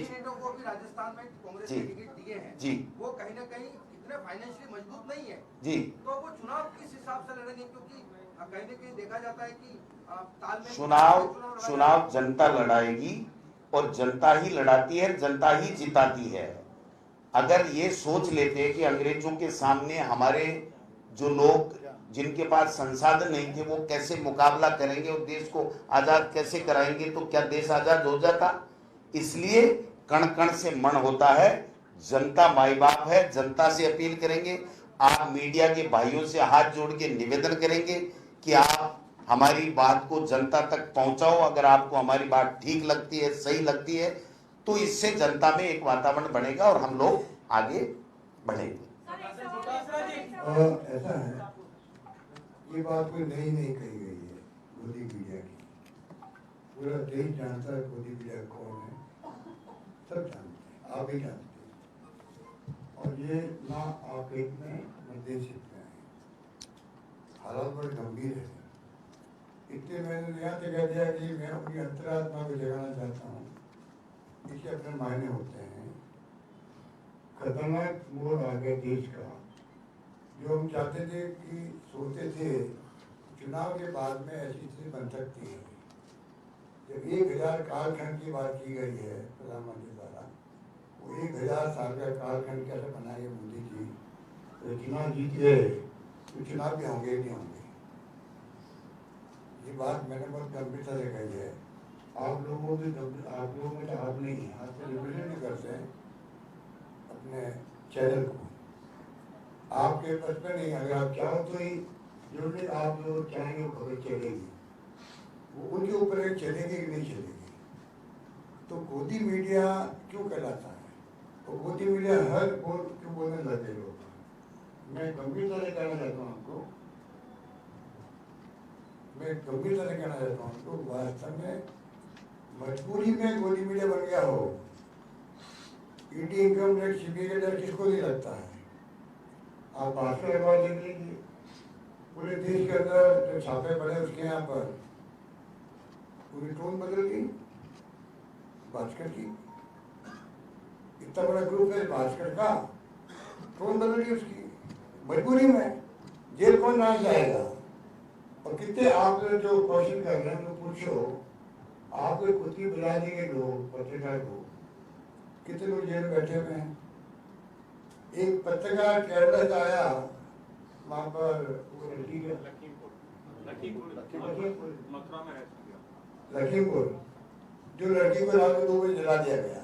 G: राजस्थान में कांग्रेस
A: जी
G: ने टिकट दिए हैं
A: जी,
G: वो कहीं ना कहीं इतने फाइनेंशियली मजबूत नहीं है
A: जी।
G: तो वो चुनाव किस हिसाब से लड़ेंगे? क्योंकि कहीं ना कहीं देखा जाता है कि तालमेल
A: चुनाव जनता लड़ाएगी और जनता ही लड़ाती है, जनता ही जिताती है। अगर ये सोच लेते कि अंग्रेजों के सामने हमारे जो लोग जिनके पास संसाधन नहीं थे वो कैसे मुकाबला करेंगे और देश को आजाद कैसे कराएंगे, तो क्या देश आजाद हो जाता? इसलिए कण कण से मन होता है। जनता माई बाप है, जनता से अपील करेंगे। आप मीडिया के भाइयों से हाथ जोड़ के निवेदन करेंगे कि आप हमारी बात को जनता तक पहुंचाओ। अगर आपको हमारी बात ठीक लगती है, सही लगती है, तो इससे जनता में एक वातावरण बनेगा और हम लोग आगे बढ़ेंगे।
B: ऐसा है, ये बात कोई नई नहीं कही गई है मोदी मीडिया की। पूरा देश जानता है मोदी मीडिया कौन है, सब जानते हैं, आप भी जानते हैं। और ये ना आप एक में मध्यदेश में है, हालात बड़े गंभीर है। इतने मैंने यहाँ से कह दिया कि मैं अपनी अंतरात्मा को जगाना चाहता हूँ। इसके अपने मायने होते हैं। खतरनाक मोड़ आ गया देश का। जो हम चाहते थे कि सोचते थे चुनाव के बाद में ऐसी स्थिति बन सकती है। जब 1000 कालखंड की बात की गई है प्रधानमंत्री द्वारा, वो 1000 साल का कालखंड कैसे बनाए मोदी जी? तो चुनाव जीत गए तो चुनाव भी होंगे नहीं होंगे। ये बात मैंने बहुत गंभीरता से कही है। आप लोगों में तो आप नहीं, आप तो रिप्रेजेंट नहीं करते हैं अपने चैनल को। आपके बस में नहीं, अगर आप चाहो तो ही जो भी आप लोग चाहेंगे वो खबर चलेगी, वो उनके ऊपर एक चलेगी कि नहीं चलेगी। तो गोदी मीडिया क्यों कहलाता है? तो गोदी मीडिया हर बोल क्यों बोलने लगे लोग? मैं गंभीरता से कहना चाहता हूँ आपको, वास्तव में मजबूरी में गोदी मीडिया बन गया हो। ईडी, इनकम टैक्स, सीबीआई का डर किसको नहीं लगता है? आप भाषण अखबार देख लीजिए, पूरे देश के अंदर जो छापे पड़े उसके यहाँ पर पूरी टोन बदल गई भास्कर की। इतना बड़ा ग्रुप है भास्कर का, टोन बदल गई उसकी मजबूरी में। जेल कौन ना जाएगा? और कितने आप जो क्वेश्चन कर रहे हैं तो पूछो, आपको खुद की बुला देंगे लोग, पत्रकार को, कितने लोग जेल बैठे हुए हैं। एक पत्रकार केरला से आया, वहाँ पर लखीमपुर, जो लड़की को रात को 2 बजे जला दिया गया।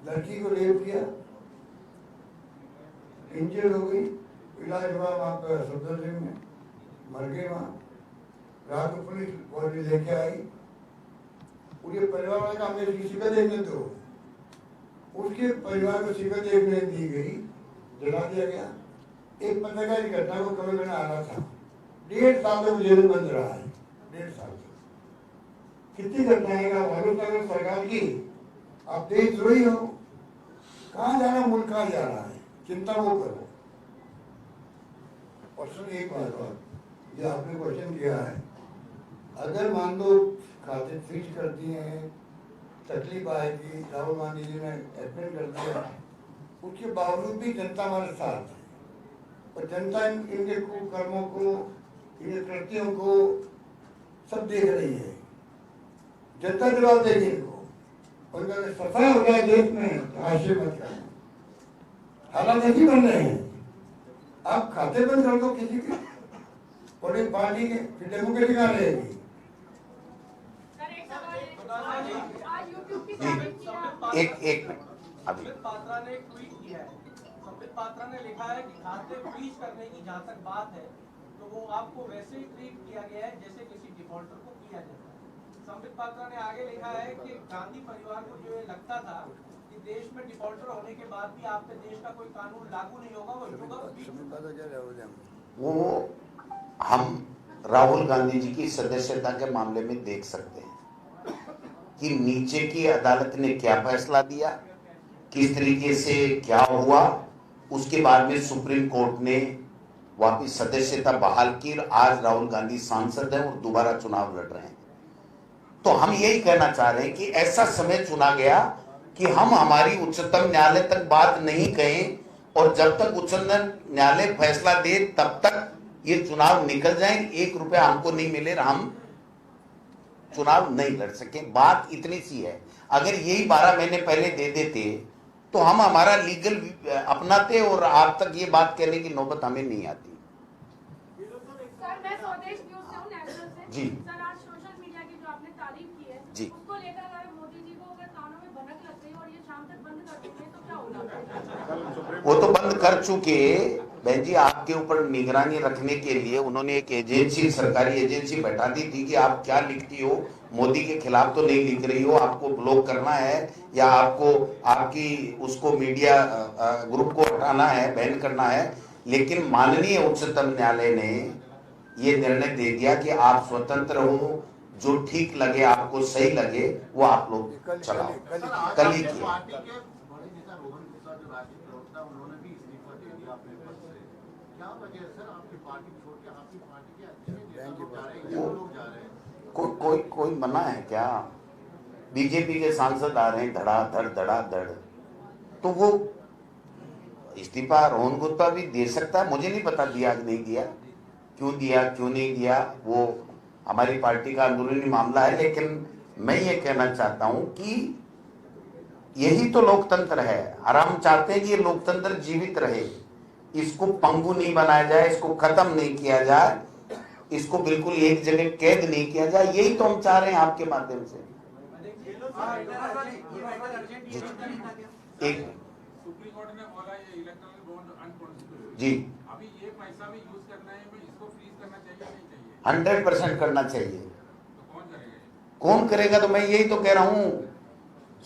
B: लड़की को रेप किया, इंजर्ड हो गई, इलाज हुआ वहाँ पर सफदरजंग में, मर गए वहाँ। रात को पुलिस बॉडी लेके आई, पूरे परिवार वाले का हमें शिकायत देखने दो, उसके परिवार को शिकायत देखने दी गई, जला दिया गया। एक पत्रकार की घटना को कवर करने आ रहा था, 1.5 साल तक जेल में बंद रहा है, 1.5 साल तक। कितनी घटनाएं का आलोचना करो सरकार की, आप देशद्रोही हो। कहाँ जाना, मुल्क कहाँ जा रहा है, चिंता वो करो। और सुन एक बात, ये आपने क्वेश्चन किया है अगर मान लो खाते फ्रीज कर दिए हैं, तकलीफ आएगी, राहुल गांधी जी ने एडमिट कर दिया, उसके बावजूद भी जनता हमारे साथ है और जनता इनके कुकर्मों को, इनके कृत्यों को सब देख रही है। जनता जवाब देगी इनको, उनका अगर सफाई हो गया देश में तो आश्चर्य मत करना। हालात ऐसे बन रहे हैं, आप खाते बंद कर दो किसी के और एक पार्टी के, फिर डेमोक्रेसी कहाँ रहेगी।
A: एक अभी
E: संबित पात्रा ने एक ट्वीट किया है। संबित पात्रा ने लिखा है कि खाते फ्रीज करने की जहाँ तक बात है तो वो आपको वैसे ही ट्रीट किया गया है जैसे किसी डिफॉल्टर को किया जाता है। संबित पात्रा ने आगे लिखा है कि गांधी परिवार को जो ये लगता था कि देश में डिफॉल्टर होने के बाद भी आप पे देश का कोई कानून लागू नहीं होगा,
A: वो हम राहुल गांधी जी की सदस्यता के मामले में देख सकते हैं कि नीचे की अदालत ने क्या फैसला दिया, किस तरीके से क्या हुआ, उसके बाद में सुप्रीम कोर्ट ने वापिस सदस्यता बहाल की। आज राहुल गांधी सांसद हैं और दोबारा चुनाव लड़ रहे हैं। तो हम यही कहना चाह रहे हैं कि ऐसा समय चुना गया कि हम हमारी उच्चतम न्यायालय तक बात नहीं कहें और जब तक उच्चतम न्यायालय फैसला दे तब तक ये चुनाव निकल जाए, 1 रुपया हमको नहीं मिले, हम चुनाव नहीं लड़ सके। बात इतनी सी है। अगर यही 12 महीने पहले दे देते तो हम हमारा लीगल अपनाते और आप तक ये बात कहने की नौबत हमें नहीं आती।
H: सर, मैं स्वदेश न्यूज़ से हूं, नेशनल से।
A: जी
H: सर, आज सोशल मीडिया की जो आपने तारीफ की है,
A: जी,
H: उसको लेकर अगर मोदी जी को अगर कानों में भनक लग गई और ये शाम तक बंद कर देंगे तो क्या होगा?
A: वो तो बंद कर चुके बहन जी। आपके ऊपर निगरानी रखने के लिए उन्होंने एक एजेंसी, सरकारी एजेंसी बैठा दी थी कि आप क्या लिखती हो, मोदी के खिलाफ तो नहीं लिख रही हो, आपको ब्लॉक करना है या आपको आपकी उसको मीडिया ग्रुप को हटाना है, बैन करना है। लेकिन माननीय उच्चतम न्यायालय ने ये निर्णय दे दिया कि आप स्वतंत्र हो, जो ठीक लगे, आपको सही लगे वो आप लोग चलाओ। कल ही किया। कोई मना है क्या? बीजेपी के सांसद आ रहे हैं धड़ाधड़, तो वो इस्तीफा रोहन गुप्ता भी दे सकता है। मुझे नहीं पता दिया कि नहीं दिया, क्यों नहीं दिया, वो हमारी पार्टी का अंदरूनी मामला है। लेकिन मैं ये कहना चाहता हूं कि यही तो लोकतंत्र है और हम चाहते हैं कि ये लोकतंत्र जीवित रहे, इसको पंगु नहीं बनाया जाए, इसको खत्म नहीं किया जाए, इसको बिल्कुल एक जगह कैद नहीं किया जाए। यही तो हम चाह रहे हैं आपके माध्यम से। एक
F: सुप्रीम कोर्ट ने बोला ये इलेक्ट्रॉनिक बॉन्ड अनकॉन्स्टिट्यूशनल।
A: जी,
F: अभी ये पैसा भी यूज करना है, मैं इसको फ्रीज करना चाहिए नहीं चाहिए?
A: 100% करना चाहिए।
F: तो कौन करेगा?
A: कौन करेगा? तो मैं यही तो कह रहा हूं,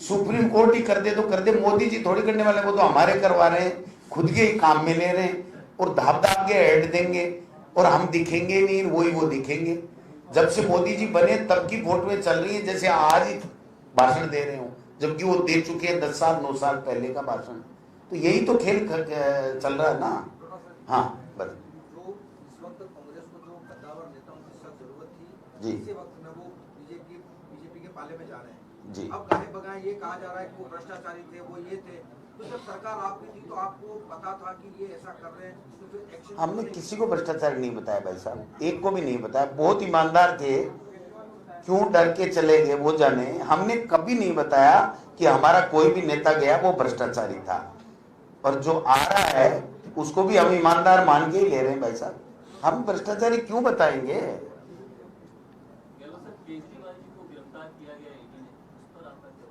A: सुप्रीम कोर्ट ही कर दे तो कर दे। मोदी जी थोड़ी करने वाले, वो तो हमारे करवा रहे हैं, खुद के ही काम में ले रहे हैं और धाप के ऐड देंगे और हम दिखेंगे नहीं, वही वो दिखेंगे। जब से मोदी जी बने तब की फोटोएं चल रही है जैसे आज ही भाषण दे रहे हो, जबकि वो दे चुके हैं 10 साल 9 साल पहले का भाषण। तो यही तो खेल चल रहा है ना। हाँ, बस
G: जो इस वक्त कांग्रेस को जो कद्दावर नेताओं की सख्त जरूरत थी,
A: जी,
G: इसी वक्त में वो बीजेपी के पाले में जा रहे हैं
A: जी।
G: अब गाहे बगाए ये कहा जा रहा है कि वो भ्रष्टाचारी थे, वो ये थे। तो जब सरकार आपकी थी तो आपको पता था कि ये ऐसा कर रहे हैं, तो फिर एक्शन?
A: हमने किसी को भ्रष्टाचार नहीं बताया भाई साहब, एक को भी नहीं बताया। बहुत ईमानदार थे, क्यों डर के चले गए वो जाने। हमने कभी नहीं बताया कि हमारा कोई भी नेता गया वो भ्रष्टाचारी था, और जो आ रहा है उसको भी हम ईमानदार मान के ही ले रहे हैं भाई साहब। हम भ्रष्टाचारी क्यों बताएंगे?
D: केजरीवाल जी को गिरफ्तार किया गया है, उस पर आपका क्या?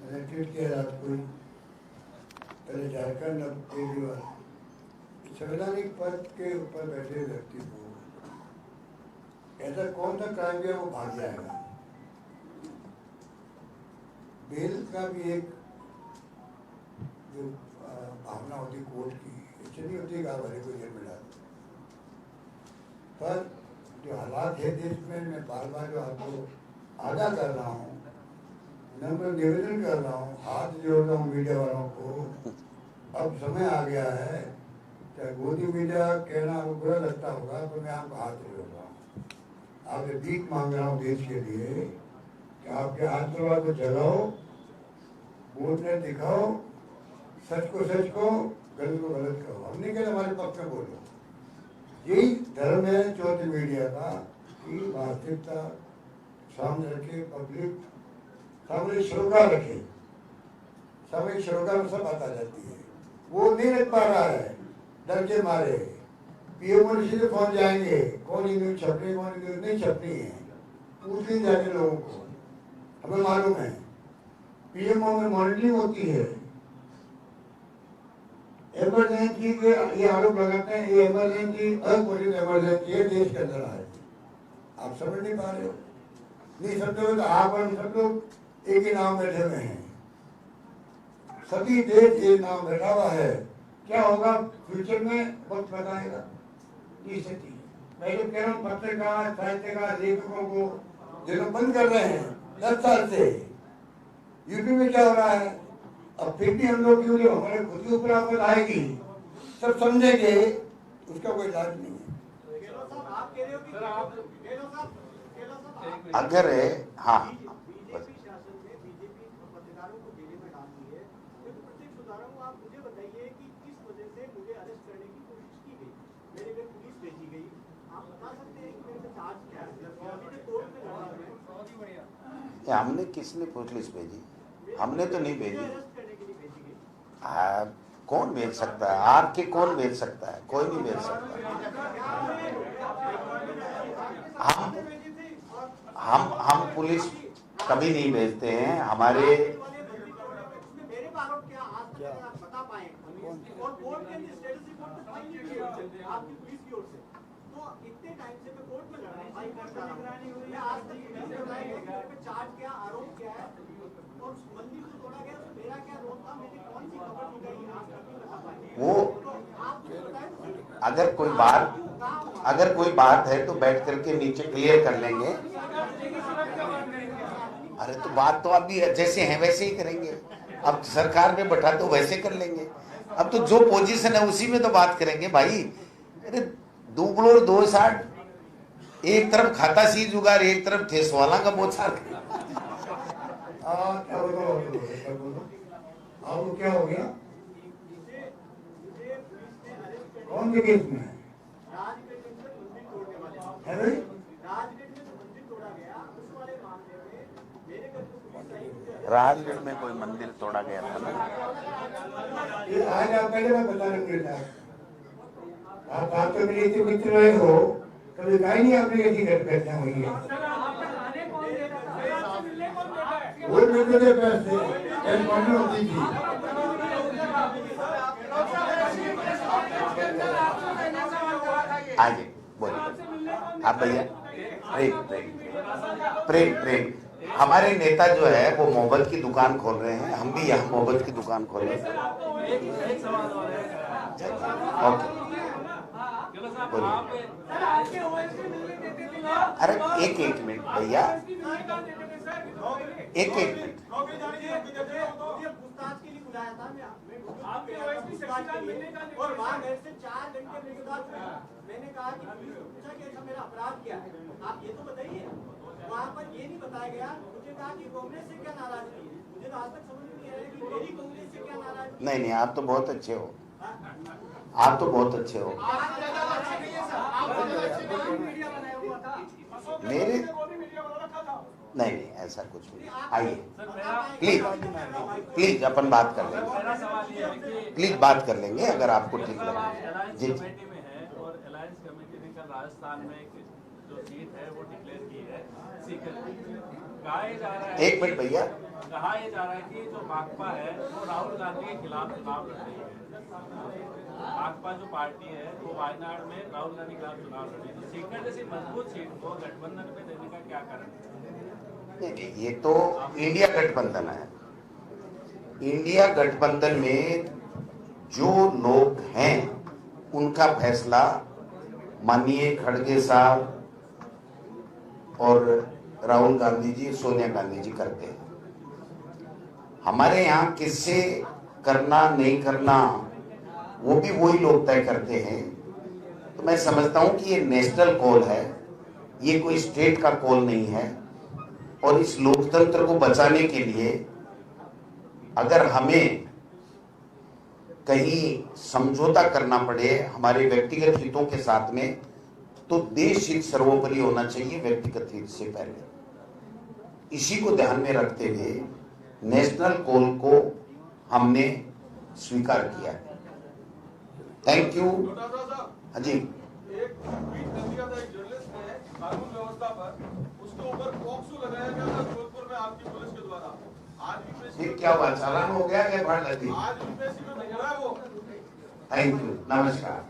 B: मैंने ट्वीट किया रात को, पहले झारखंड, अब केजरीवाल। संवैधानिक पद के ऊपर बैठे व्यक्ति को ऐसा कौन सा क्राइम किया वो भाग जाएगा? बेल का भी एक जो भावना होती कोर्ट की, इससे नहीं होती कि आप हरे को जेल में डाल। पर जो हालात है देश में, मैं बार बार जो आपको आगाह कर रहा हूँ, नम्र निवेदन कर रहा हूँ, हाथ जोड़ रहा हूँ मीडिया वालों को, अब समय आ गया है चाहे गोदी मीडिया कहना आपको बुरा लगता होगा तो मैं आपको हाथ जोड़ूंगा। आपसे भीख मांग रहा हूँ देश के लिए कि आपके आशीर्वाद को जगाओ, बोलने दिखाओ, सच को सच को, गलत को गलत कहो। हमने कहा हमारे पक्ष में बोलो। यही धर्म है चौथी मीडिया का कि वास्तविकता सामने रखे, पब्लिक सामने श्रोता रखे, सामने श्रोता में सब बात आ जाती है। वो नहीं रख पा रहा है, डर के मारे। पीएमओ सीधे पहुंच जाएंगे, कौन ही न्यूज छपनी, कौन सी न्यूज नहीं छपनी है, पूछ नहीं जाते लोगों को। हमें मालूम है पीएमओ में मॉनिटरिंग होती है। इमरजेंसी के ये आरोप लगाते हैं, ये इमरजेंसी अघोषित इमरजेंसी है, देश के अंदर आए। आप समझ नहीं पा रहे हो, नहीं समझे हो तो आप और सब लोग एक ही नाम बैठे हुए हैं। सभी देश एक नाम बैठा हुआ है। क्या होगा फ्यूचर में वक्त बताएगा। स्थिति मैं तो कह रहा हूँ पत्रकार, साहित्यकार, लेखकों को जिन्होंने बंद कर रहे हैं 10 साल से। यूपी में क्या हो रहा है, अब फिर भी हम लोग क्यों हमारे खुद के ऊपर आफत आएगी, सब समझेंगे, उसका कोई इलाज नहीं है।
A: अगर हाँ
E: बीजेपी शासन में बीजेपी पत्रकारों को जेल में डाल दी है, तो प्रत्येक सुधारों को आप मुझे बताइए कि किस वजह से मुझे अरेस्ट करने की कोशिश की गई, मेरे पे पुलिस भेजी गई। आप बता सकते हैं कि मेरे पे चार्ज क्या है? अभी तक कोर्ट में लड़ा है।
A: हमने किसने पुलिस भेजी? हमने तो नहीं भेजी।
E: अरेस्ट करने के लिए भेजी गई।
A: कौन भेज सकता है? आर के कौन भेज सकता है? कोई नहीं भेज सकता। हम पुलिस कभी नहीं भेजते हैं। हमारे
E: मेरे पर आरोप क्या आज तक अगर आप बता पाए और कोर्ट के स्टेटस रिपोर्ट तो फाइल नहीं की आपकी पुलिस की ओर से, तो इतने टाइम से मैं कोर्ट में लड़ रहा हूँ, हाई कोर्ट में निगरानी हुई है, आज तक पुलिस ने बताया कि मेरे पे चार्ज क्या, आरोप क्या है और मंदिर को तोड़ा गया तो मेरा क्या रोल था, मैंने कौन सी खबर निकाली, आज तक नहीं बता पाए।
A: वो
E: आप मुझे बताएं
A: अगर कोई बात है तो बैठ करके नीचे क्लियर कर लेंगे। अरे तो बात तो अभी जैसे हैं वैसे ही करेंगे। अब सरकार में बैठा तो वैसे कर लेंगे। अब तो जो पोजीशन है उसी में तो बात करेंगे भाई। अरे दुबलोर 260, एक तरफ खाता सी जुगाड़, एक तरफ ठेसवाला का बोछार।
B: आपको क्या हो गया? कौन के केस में है?
A: राजगढ़ में कोई मंदिर तोड़ा गया था ना।
B: आज आप पहले बात बता रहे थे, आप तो मेरे से मित्र रहे हो, कभी कहा नहीं आपने कैसी घटना हुई है? वो मिलते थे पैसे होती थी।
A: आगे बोलिए आप भैया। प्रेम हमारे नेता जो है वो मोहब्बत की दुकान खोल रहे हैं, हम भी यहाँ मोहब्बत की दुकान खोल रहे हैं। ओके बोलिए। अरे एक मिनट भैया, एक मिनट।
E: पूछताछ के लिए बुलाया था और वहाँ मेरे से 4 घंटे पूछताछ हुई। मैंने कहा कि पुलिस को पूछा कि ऐसा मेरा अपराध क्या है, आप ये तो बताइए। वहाँ पर ये नहीं बताया गया। मुझे कहा कि कांग्रेस से क्या नाराजगी है, मुझे तो आज तक समझ नहीं आया कि मेरी कांग्रेस से क्या नाराजगी।
A: नहीं आप तो बहुत अच्छे हो, आप तो बहुत अच्छे हो। मेरे नहीं ऐसा कुछ नहीं। आइए प्लीज अपन बात कर लेंगे, प्लीज बात कर लेंगे अगर आपको ठीक लगे। जी
D: कमेटी में है और अलायंस कमेटी ने कल राजस्थान में जो सीट है वो डिक्लेयर की है सीकर। कहा जा रहा है,
A: एक मिनट भैया,
D: कहा यह जा रहा है कि जो भाकपा है वो राहुल गांधी के खिलाफ चुनाव लड़ रही है। भाकपा जो पार्टी है वो वायनाड में राहुल गांधी के खिलाफ चुनाव लड़ रही है। तो सीकर जैसी मजबूत सीट को गठबंधन में देने का क्या कारण है?
A: ये तो इंडिया गठबंधन है। इंडिया गठबंधन में जो लोग हैं उनका फैसला माननीय खड़गे साहब और राहुल गांधी जी, सोनिया गांधी जी करते हैं। हमारे यहाँ किससे करना नहीं करना वो भी वही लोग तय करते हैं। तो मैं समझता हूं कि ये नेशनल कॉल है, ये कोई स्टेट का कॉल नहीं है। और इस लोकतंत्र को बचाने के लिए अगर हमें कहीं समझौता करना पड़े हमारे व्यक्तिगत हितों के साथ में, तो देश हित सर्वोपरि होना चाहिए व्यक्तिगत हित से पहले। इसी को ध्यान में रखते हुए नेशनल कॉल को हमने स्वीकार किया। Thank you. हाँ जी,
F: एक ट्वीट कर दिया था एक जर्नलिस्ट ने कानून व्यवस्था पर, उसके ऊपर पॉक्सो लगाया गया था जोधपुर में आपकी पुलिस के द्वारा। आज यूपीएससी
A: ये क्या हुआ, चालान हो गया क्या? फाड़ लगी?
F: आज यूपीएससी में हो रहा है वो।
A: थैंक यू, नमस्कार।